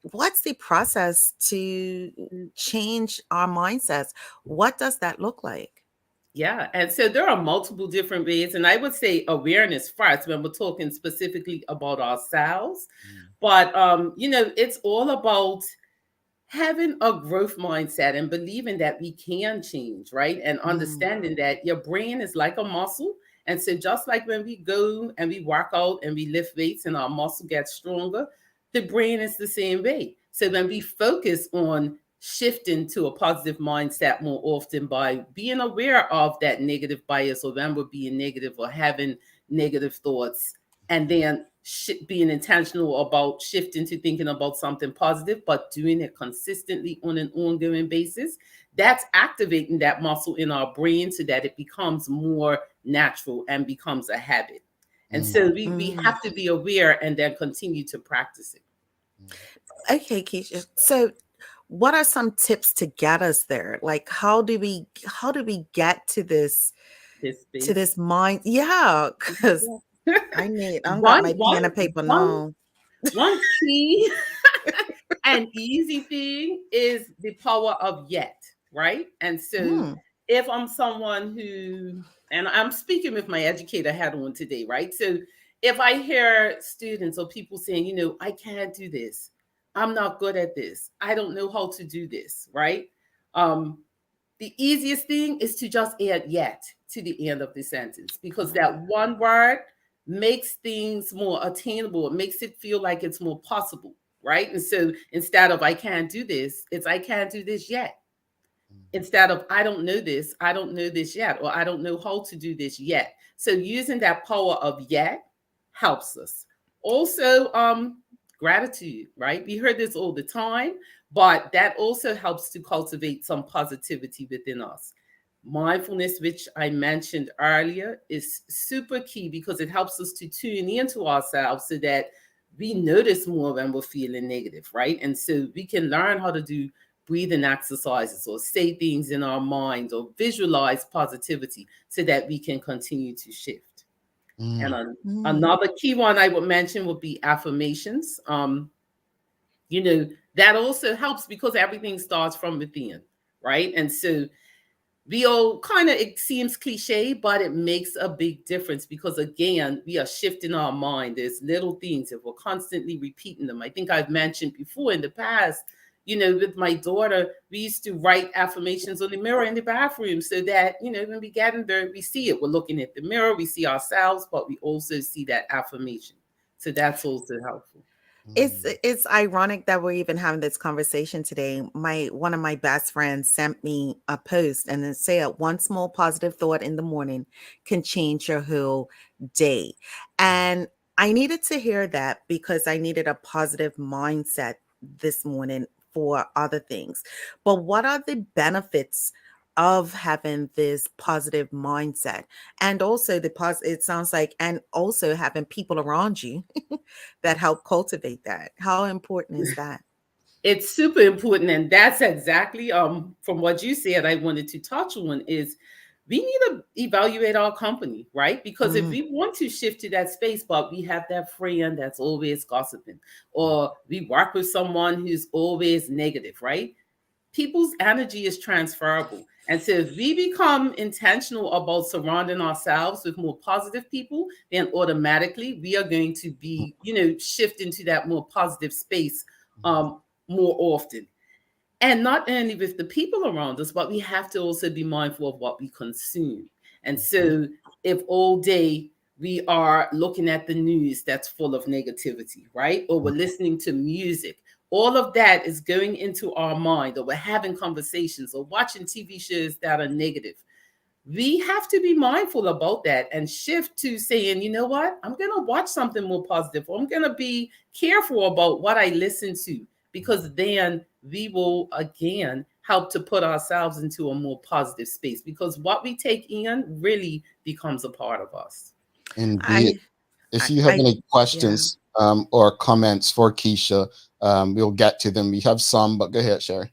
what's the process to change our mindsets? What does that look like? Yeah. And so there are multiple different ways. And I would say awareness first when we're talking specifically about ourselves. But, it's all about having a growth mindset and believing that we can change, right? And understanding that your brain is like a muscle. And so just like when we go and we work out and we lift weights and our muscle gets stronger, the brain is the same way. So when we focus on shifting to a positive mindset more often by being aware of that negative bias or when we're being negative or having negative thoughts, and then being intentional about shifting to thinking about something positive, but doing it consistently on an ongoing basis, that's activating that muscle in our brain so that it becomes more natural and becomes a habit. And so we have to be aware and then continue to practice it. Okay, Keisha. So what are some tips to get us there? Like how do we get to this mind? Yeah, because I'm got my pen and paper now. One key and easy thing is the power of yet, right? And so if I'm someone who, and I'm speaking with my educator hat on today, right? So if I hear students or people saying, I can't do this, I'm not good at this, I don't know how to do this, right? The easiest thing is to just add yet to the end of the sentence, because that one word makes things more attainable. It makes it feel like it's more possible, right? And so instead of I can't do this, it's I can't do this yet. Instead of I don't know this yet, or I don't know how to do this yet. So using that power of yet helps us. Also, gratitude, right? We heard this all the time, but that also helps to cultivate some positivity within us. Mindfulness, which I mentioned earlier, is super key because it helps us to tune into ourselves so that we notice more when we're feeling negative, right? And so we can learn how to do breathing exercises or say things in our minds or visualize positivity so that we can continue to shift. And another key one I would mention would be affirmations. that also helps because everything starts from within, right? And so we all kind of, it seems cliche, but it makes a big difference because again, we are shifting our mind. There's little things if we're constantly repeating them. I think I've mentioned before in the past, with my daughter, we used to write affirmations on the mirror in the bathroom so that, when we get in there, we see it. We're looking at the mirror, we see ourselves, but we also see that affirmation. So that's also helpful. It's ironic that we're even having this conversation today. One of my best friends sent me a post and it said one small positive thought in the morning can change your whole day. And I needed to hear that because I needed a positive mindset this morning for other things. But what are the benefits of having this positive mindset? And also it sounds like, and also having people around you that help cultivate that. How important is that? It's super important. And that's exactly from what you said, I wanted to touch on is we need to evaluate our company, right? Because if we want to shift to that space, but we have that friend that's always gossiping, or we work with someone who's always negative, right? People's energy is transferable. And so if we become intentional about surrounding ourselves with more positive people, then automatically we are going to be, shift into that more positive space more often. And not only with the people around us, but we have to also be mindful of what we consume. And so if all day we are looking at the news that's full of negativity, right? Or we're listening to music, all of that is going into our mind, or we're having conversations or watching TV shows that are negative. We have to be mindful about that and shift to saying, you know what, I'm going to watch something more positive. Or I'm going to be careful about what I listen to, because then we will again help to put ourselves into a more positive space, because what we take in really becomes a part of us. Indeed. If you have any questions or comments for Keisha, we'll get to them. We have some, but go ahead, Sherry.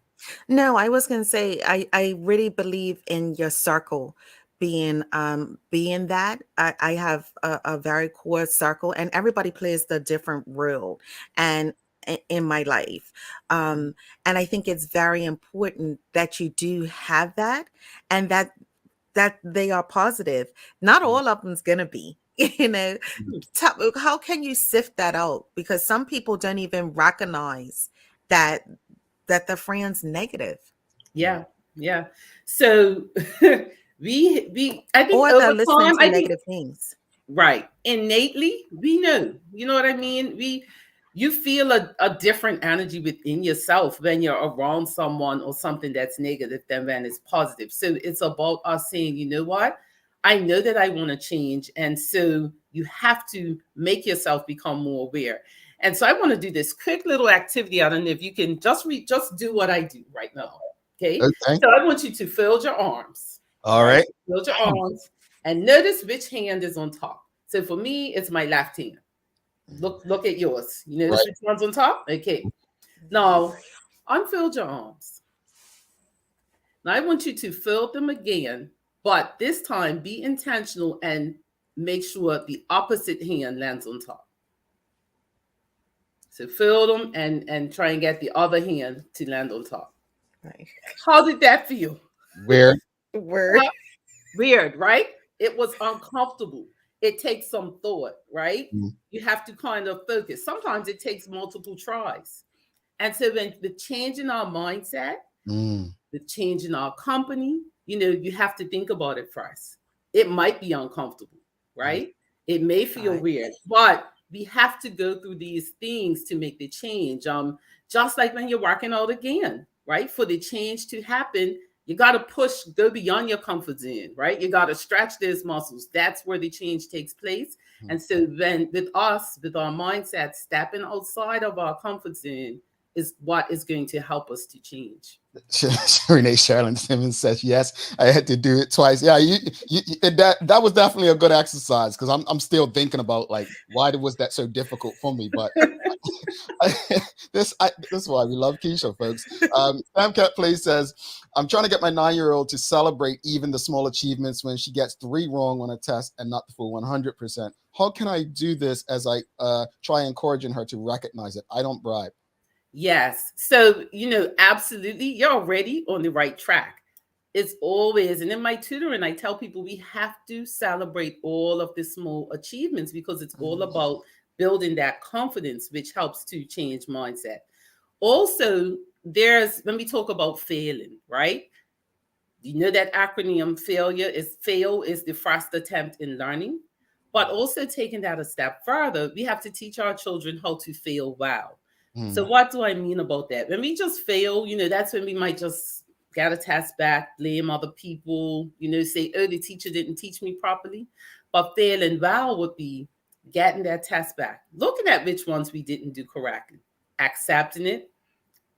No, I was going to say, I really believe in your circle being that. I have a very core circle, and everybody plays the different role and in my life. And I think it's very important that you do have that, and that they are positive. Not all of them's going to be, how can you sift that out? Because some people don't even recognize that the friend's negative. Yeah. So we I think or they're listening to negative things. Right. Innately, we know. You know what I mean? You feel a different energy within yourself when you're around someone or something that's negative than when it's positive. So it's about us saying, you know what? I know that I want to change. And so you have to make yourself become more aware. And so I want to do this quick little activity. I don't know if you can just do what I do right now. Okay. So I want you to fold your arms. All right. Fold your arms and notice which hand is on top. So for me, it's my left hand. Look at yours. You notice which one's on top? Okay. Now, unfold your arms. Now I want you to fold them again, but this time be intentional and make sure the opposite hand lands on top. So fold them and try and get the other hand to land on top. Right. How did that feel? Weird. Weird, right? It was uncomfortable. It takes some thought, right? You have to kind of focus. Sometimes it takes multiple tries. And so when the change in our mindset, the change in our company, you have to think about it first. It might be uncomfortable, right? It may feel weird, but we have to go through these things to make the change. Just like when you're working out again, right? For the change to happen, you got to go beyond your comfort zone, right? You got to stretch those muscles. That's where the change takes place. And so then with our mindset, stepping outside of our comfort zone is what is going to help us to change. Renee Simmons says, yes, I had to do it twice. Yeah, that was definitely a good exercise, because I'm still thinking about, like, why was that so difficult for me? But this is why we love Keisha, folks. Sam Cat Play says, I'm trying to get my 9-year-old to celebrate even the small achievements when she gets 3 wrong on a test and not the full 100%. How can I do this as I try encouraging her to recognize it? I don't bribe. Yes. So, absolutely, you're already on the right track. It's always, and in my tutoring, I tell people we have to celebrate all of the small achievements because it's all about building that confidence, which helps to change mindset. Also, when we talk about failing, right? You know that acronym fail is the first attempt in learning. But also taking that a step further, we have to teach our children how to fail well. So what do I mean about that? When we just fail, that's when we might just get a test back, blame other people, say, oh, the teacher didn't teach me properly. But failing well would be getting that test back, looking at which ones we didn't do correctly, accepting it,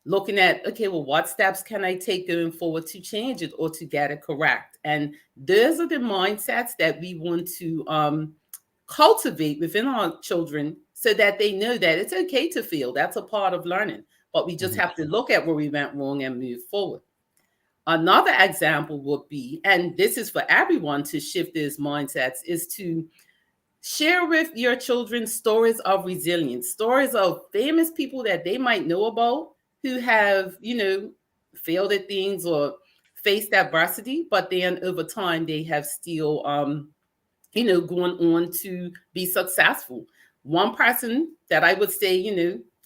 looking at, okay, well, what steps can I take going forward to change it or to get it correct? And those are the mindsets that we want to cultivate within our children so that they know that it's okay to fail. That's a part of learning. But we just have to look at where we went wrong and move forward. Another example would be, and this is for everyone to shift these mindsets, is to share with your children stories of resilience, stories of famous people that they might know about who have, failed at things or faced adversity, but then over time they have still, going on to be successful. One person that I would say,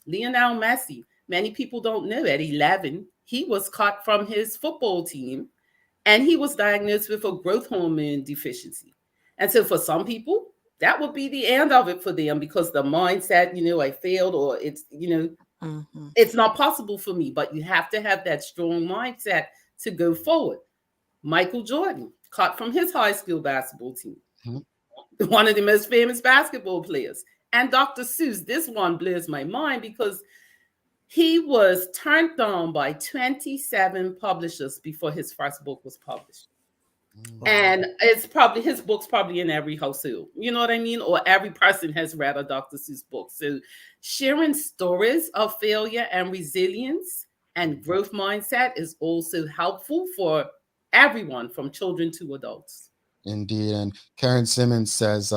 Lionel Messi, many people don't know at 11, he was cut from his football team and he was diagnosed with a growth hormone deficiency. And so for some people, that would be the end of it for them because the mindset, I failed or it's, it's not possible for me. But you have to have that strong mindset to go forward. Michael Jordan, cut from his high school basketball team, one of the most famous basketball players. And Dr. Seuss, this one blows my mind because he was turned down by 27 publishers before his first book was published. And it's probably his book's probably in every household, you know what I mean? Or every person has read a Dr. Seuss book. So sharing stories of failure and resilience and growth mindset is also helpful for everyone from children to adults. Indeed. And Karen Simmons says,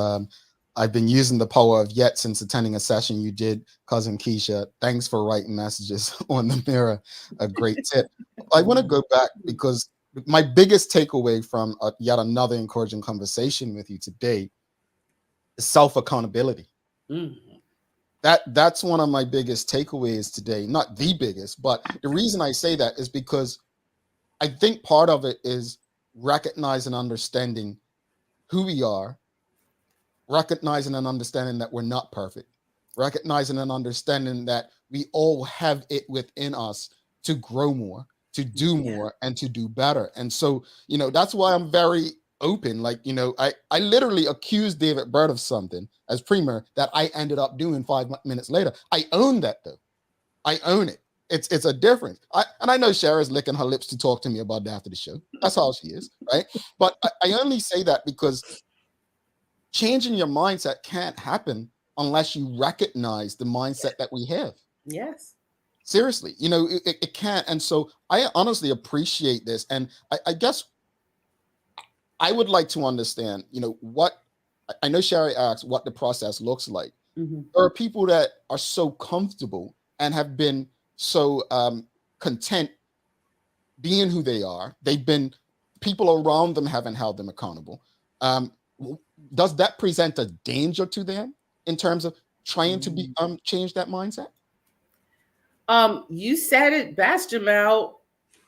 I've been using the power of yet since attending a session you did, cousin Keisha. Thanks for writing messages on the mirror. A great tip. I want to go back because my biggest takeaway from yet another encouraging conversation with you today is self-accountability. That's one of my biggest takeaways today. Not the biggest, but the reason I say that is because I think part of it is recognizing and understanding who we are, recognizing and understanding that we're not perfect, recognizing and understanding that we all have it within us to grow more, to do more, and to do better. And so, that's why I'm very open. Like, I literally accused David Bird of something as premier that I ended up doing 5 minutes later. I own that though. I own it. It's a difference. And I know Shara's licking her lips to talk to me about that after the show. That's how she is, right? But I only say that because changing your mindset can't happen unless you recognize the mindset that we have. Yes. Seriously, it can't. And so I honestly appreciate this. And I guess I would like to understand, what I know Sherry asked what the process looks like. There are people that are so comfortable and have been so content being who they are. People around them haven't held them accountable. Does that present a danger to them in terms of trying to change that mindset? You said it best, Jamal.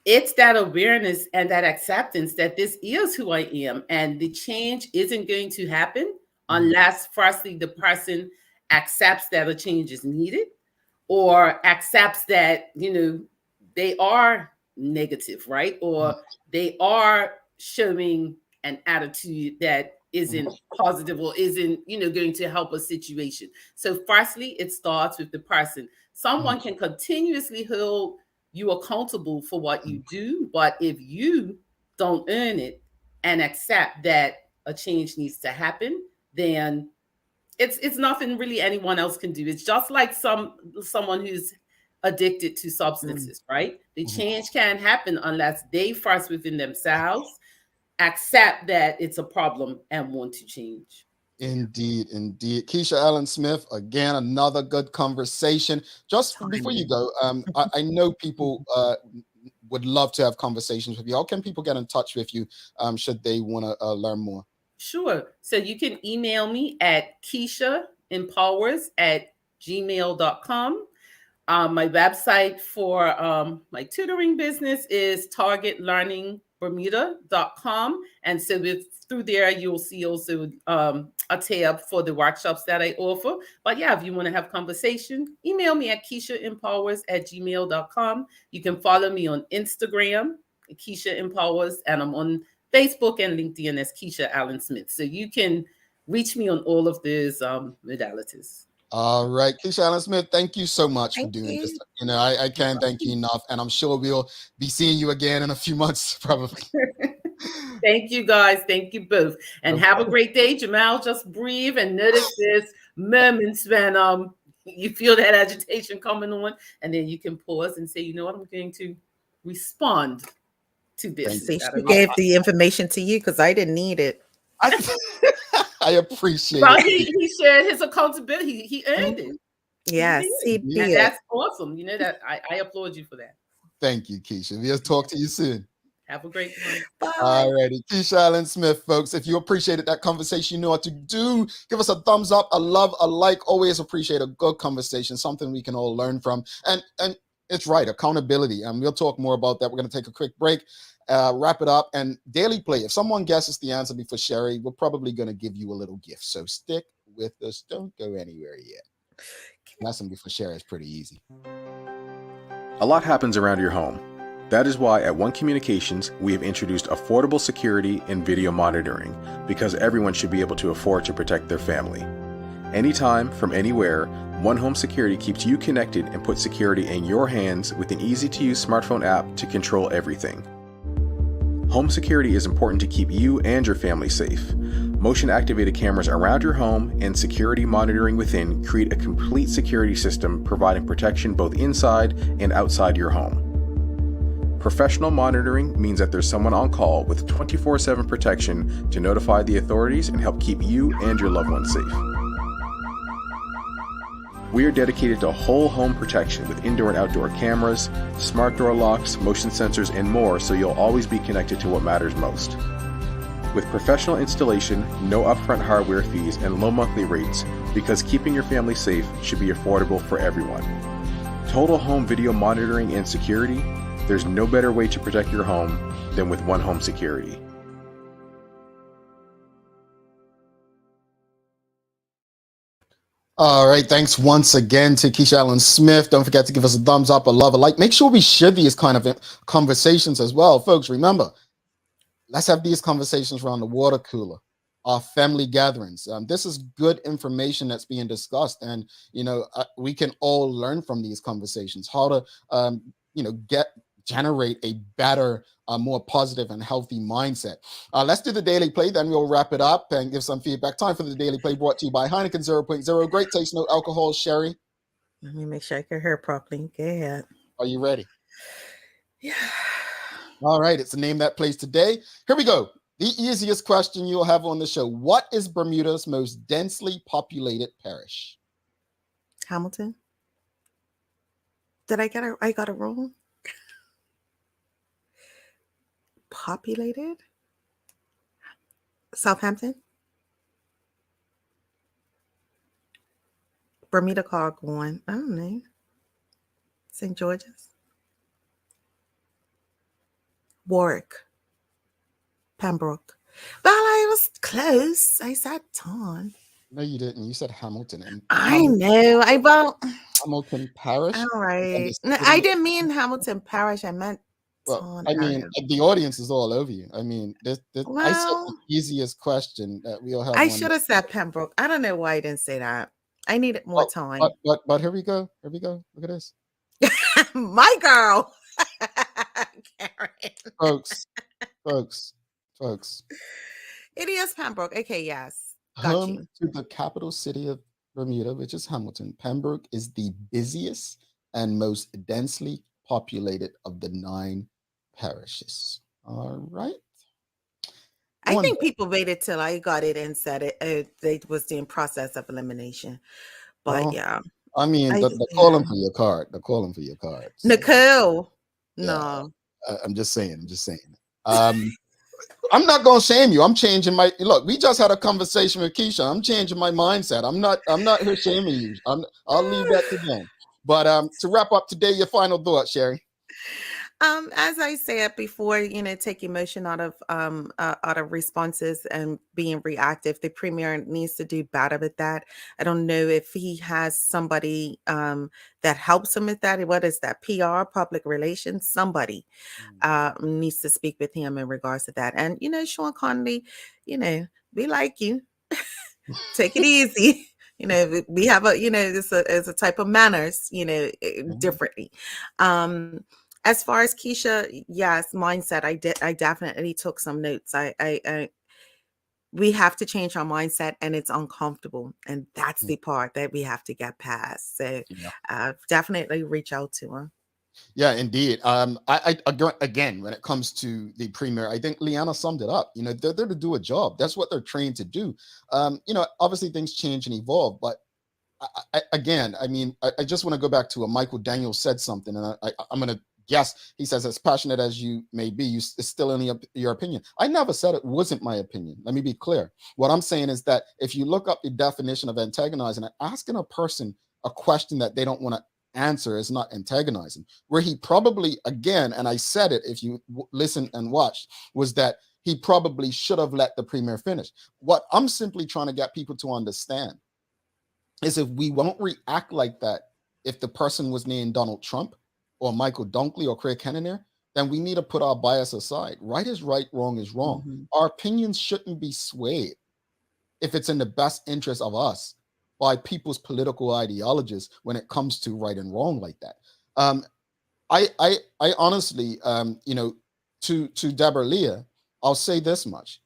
It's that awareness and that acceptance that this is who I am, and the change isn't going to happen unless, firstly, the person accepts that a change is needed, or accepts that they are negative, right? Or they are showing an attitude that isn't positive or isn't going to help a situation. So firstly, it starts with the person. Someone can continuously hold you accountable for what you do, but if you don't earn it and accept that a change needs to happen, then it's nothing really anyone else can do. It's just like someone who's addicted to substances, right? The change can't happen unless they first within themselves accept that it's a problem and want to change. Indeed. Keisha Allen-Smith, again, another good conversation. Just before you go, I know people would love to have conversations with you. How can people get in touch with you should they want to learn more? Sure. So you can email me at keishaempowers@gmail.com. My website for my tutoring business is targetlearningbermuda.com. And so through there, you'll see also a tab for the workshops that I offer. But yeah, if you want to have conversation, email me at keishaempowers@gmail.com. You can follow me on Instagram, Keisha Empowers, and I'm on Facebook and LinkedIn as Keisha Allen-Smith. So you can reach me on all of those modalities. All right, Keisha Allen-Smith, thank you so much for doing this. I can't thank you enough, and I'm sure we'll be seeing you again in a few months, probably. Thank you, guys. Thank you both, and have a great day. Jamal, just breathe and notice this moments when you feel that agitation coming on, and then you can pause and say, you know what, I'm going to respond to this. See, she gave the information to you because I didn't need it. I appreciate it. He shared his accountability. He earned it. Yes, he did. And that's awesome. You know that I applaud you for that. Thank you, Keisha. We'll talk to you soon. Have a great one. Bye. All righty. Keisha Allen-Smith, folks. If you appreciated that conversation, you know what to do. Give us a thumbs up, a love, a like. Always appreciate a good conversation, something we can all learn from. And it's right, accountability. And we'll talk more about that. We're going to take a quick break. Wrap it up, and daily play. If someone guesses the answer before Sherry, we're probably going to give you a little gift. So stick with us. Don't go anywhere yet. Lesson before Sherry is pretty easy. A lot happens around your home. That is why at One Communications, we have introduced affordable security and video monitoring, because everyone should be able to afford to protect their family. Anytime, from anywhere, One Home Security keeps you connected and puts security in your hands with an easy-to-use smartphone app to control everything. Home security is important to keep you and your family safe. Motion-activated cameras around your home and security monitoring within create a complete security system providing protection both inside and outside your home. Professional monitoring means that there's someone on call with 24/7 protection to notify the authorities and help keep you and your loved ones safe. We are dedicated to whole home protection with indoor and outdoor cameras, smart door locks, motion sensors, and more, so you'll always be connected to what matters most. With professional installation, no upfront hardware fees, and low monthly rates, because keeping your family safe should be affordable for everyone. Total home video monitoring and security, there's no better way to protect your home than with One Home Security. All right. Thanks once again to Keisha Allen-Smith. Don't forget to give us a thumbs up, a love, a like. Make sure we share these kind of conversations as well. Folks, remember, let's have these conversations around the water cooler, our family gatherings. This is good information that's being discussed. And, we can all learn from these conversations, how to, generate a better, more positive and healthy mindset. Let's do the daily play, then we'll wrap it up and give some feedback. Time for the daily play, brought to you by Heineken 0.0. Great taste, no alcohol. Sherry, let me make sure I can hear properly. Go ahead. Are you ready? Yeah. All right, it's the name that plays today. Here we go. The easiest question you'll have on the show. What is Bermuda's most densely populated parish? Hamilton. Did I get it? I got it wrong. Populated? Southampton? Bermuda Cargoon. I don't know. St. George's? Warwick? Pembroke? Well, I was close. I said Taunton. No, you didn't. You said Hamilton. And I know. Hamilton Parish. All right. No, I didn't mean Hamilton Parish. I meant Well, I mean, the audience is all over you. I mean, I said the easiest question that we'll have. I should have said Pembroke. I don't know why I didn't say that. I needed more time. But here we go. Here we go. Look at this. My girl. Karen. Folks. It is Pembroke. Okay, yes. Home to the capital city of Bermuda, which is Hamilton. Pembroke is the busiest and most densely populated of the 9 parishes. All right. I think people waited till I got it and said it. They was in process of elimination. But yeah. I mean, they're calling for your card. They're calling for your card. So, Nicole. yeah, No. I'm just saying. I'm not gonna shame you. I'm changing my look. We just had a conversation with Keisha. I'm changing my mindset. I'm not here shaming you. I'll leave that to them. But to wrap up today, your final thoughts, Sherry. As I said before, take emotion out of responses and being reactive. The premier needs to do better with that. I don't know if he has somebody that helps him with that. What is that? PR, public relations, somebody needs to speak with him in regards to that. And Sean Connery, we like you. Take it easy. We have it's a type of manners, differently. As far as Keisha, yes, mindset. I definitely took some notes. We have to change our mindset, and it's uncomfortable, and that's the part that we have to get past. So, definitely reach out to her. Yeah, indeed. I again, when it comes to the premier, I think Leanna summed it up. They're there to do a job. That's what they're trained to do. Obviously things change and evolve, but I just want to go back to Michael Daniels said something, and I'm going to guess. He says, as passionate as you may be, it's still only your opinion. I never said it wasn't my opinion. Let me be clear. What I'm saying is that if you look up the definition of antagonizing, asking a person a question that they don't want to answer is not antagonizing. Where he probably, again, and I said it, if you listen and watch, was that he probably should have let the premier finish. What I'm simply trying to get people to understand is if we won't react like that, if the person was named Donald Trump or Michael Dunkley or Craig Henninger, then we need to put our bias aside. Right is right, wrong is wrong. Mm-hmm. Our opinions shouldn't be swayed if it's in the best interest of us by people's political ideologies when it comes to right and wrong like that. I honestly, to Deborah Leah, I'll say this much.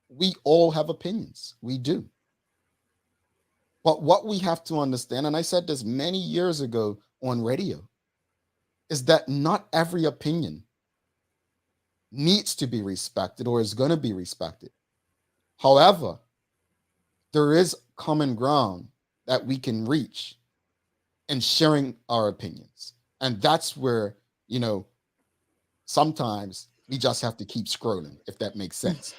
We all have opinions. We do. But what we have to understand, and I said this many years ago on radio, is that not every opinion needs to be respected or is going to be respected. However, there is common ground that we can reach in sharing our opinions. And that's where, sometimes we just have to keep scrolling, if that makes sense.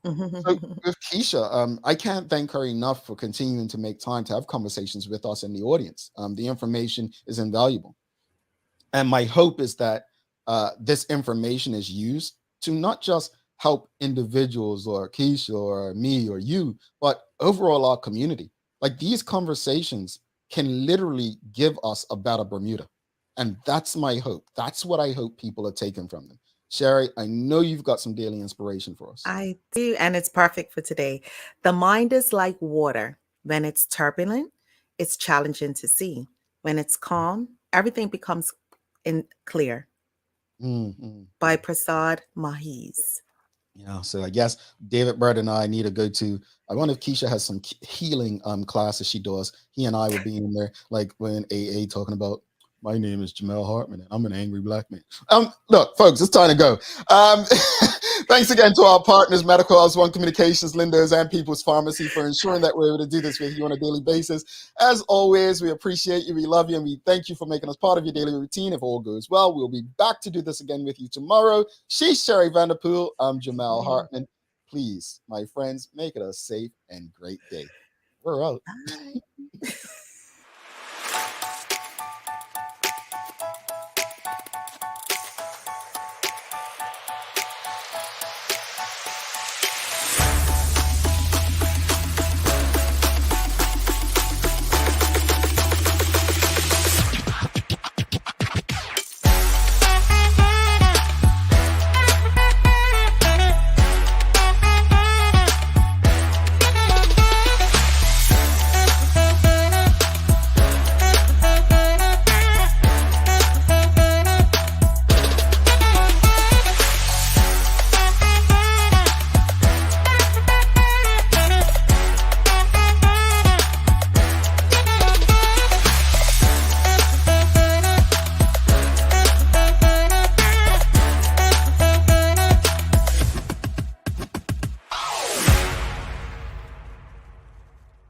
So with Keisha, I can't thank her enough for continuing to make time to have conversations with us in the audience. The information is invaluable. And my hope is that this information is used to not just help individuals or Keisha or me or you, but overall our community. Like these conversations can literally give us a better Bermuda. And that's my hope. That's what I hope people are taking from them. Sherry, I know you've got some daily inspiration for us. I do, and it's perfect for today. The mind is like water. When it's turbulent, it's challenging to see. When it's calm, everything becomes clear. Mm-hmm. By Prasad Mahiz. So I guess David Bird and I need to go to, I wonder if Keisha has some healing classes she does. He and I will be in there, like when AA talking about, my name is Jamel Hartman, and I'm an angry black man. Look, folks, it's time to go. Thanks again to our partners, Medical House One Communications, Linda's, and People's Pharmacy for ensuring that we're able to do this with you on a daily basis. As always, we appreciate you, we love you, and we thank you for making us part of your daily routine. If all goes well, we'll be back to do this again with you tomorrow. She's Sherry Vanderpool. I'm Jamel Hartman. Please, my friends, make it a safe and great day. We're out. Bye.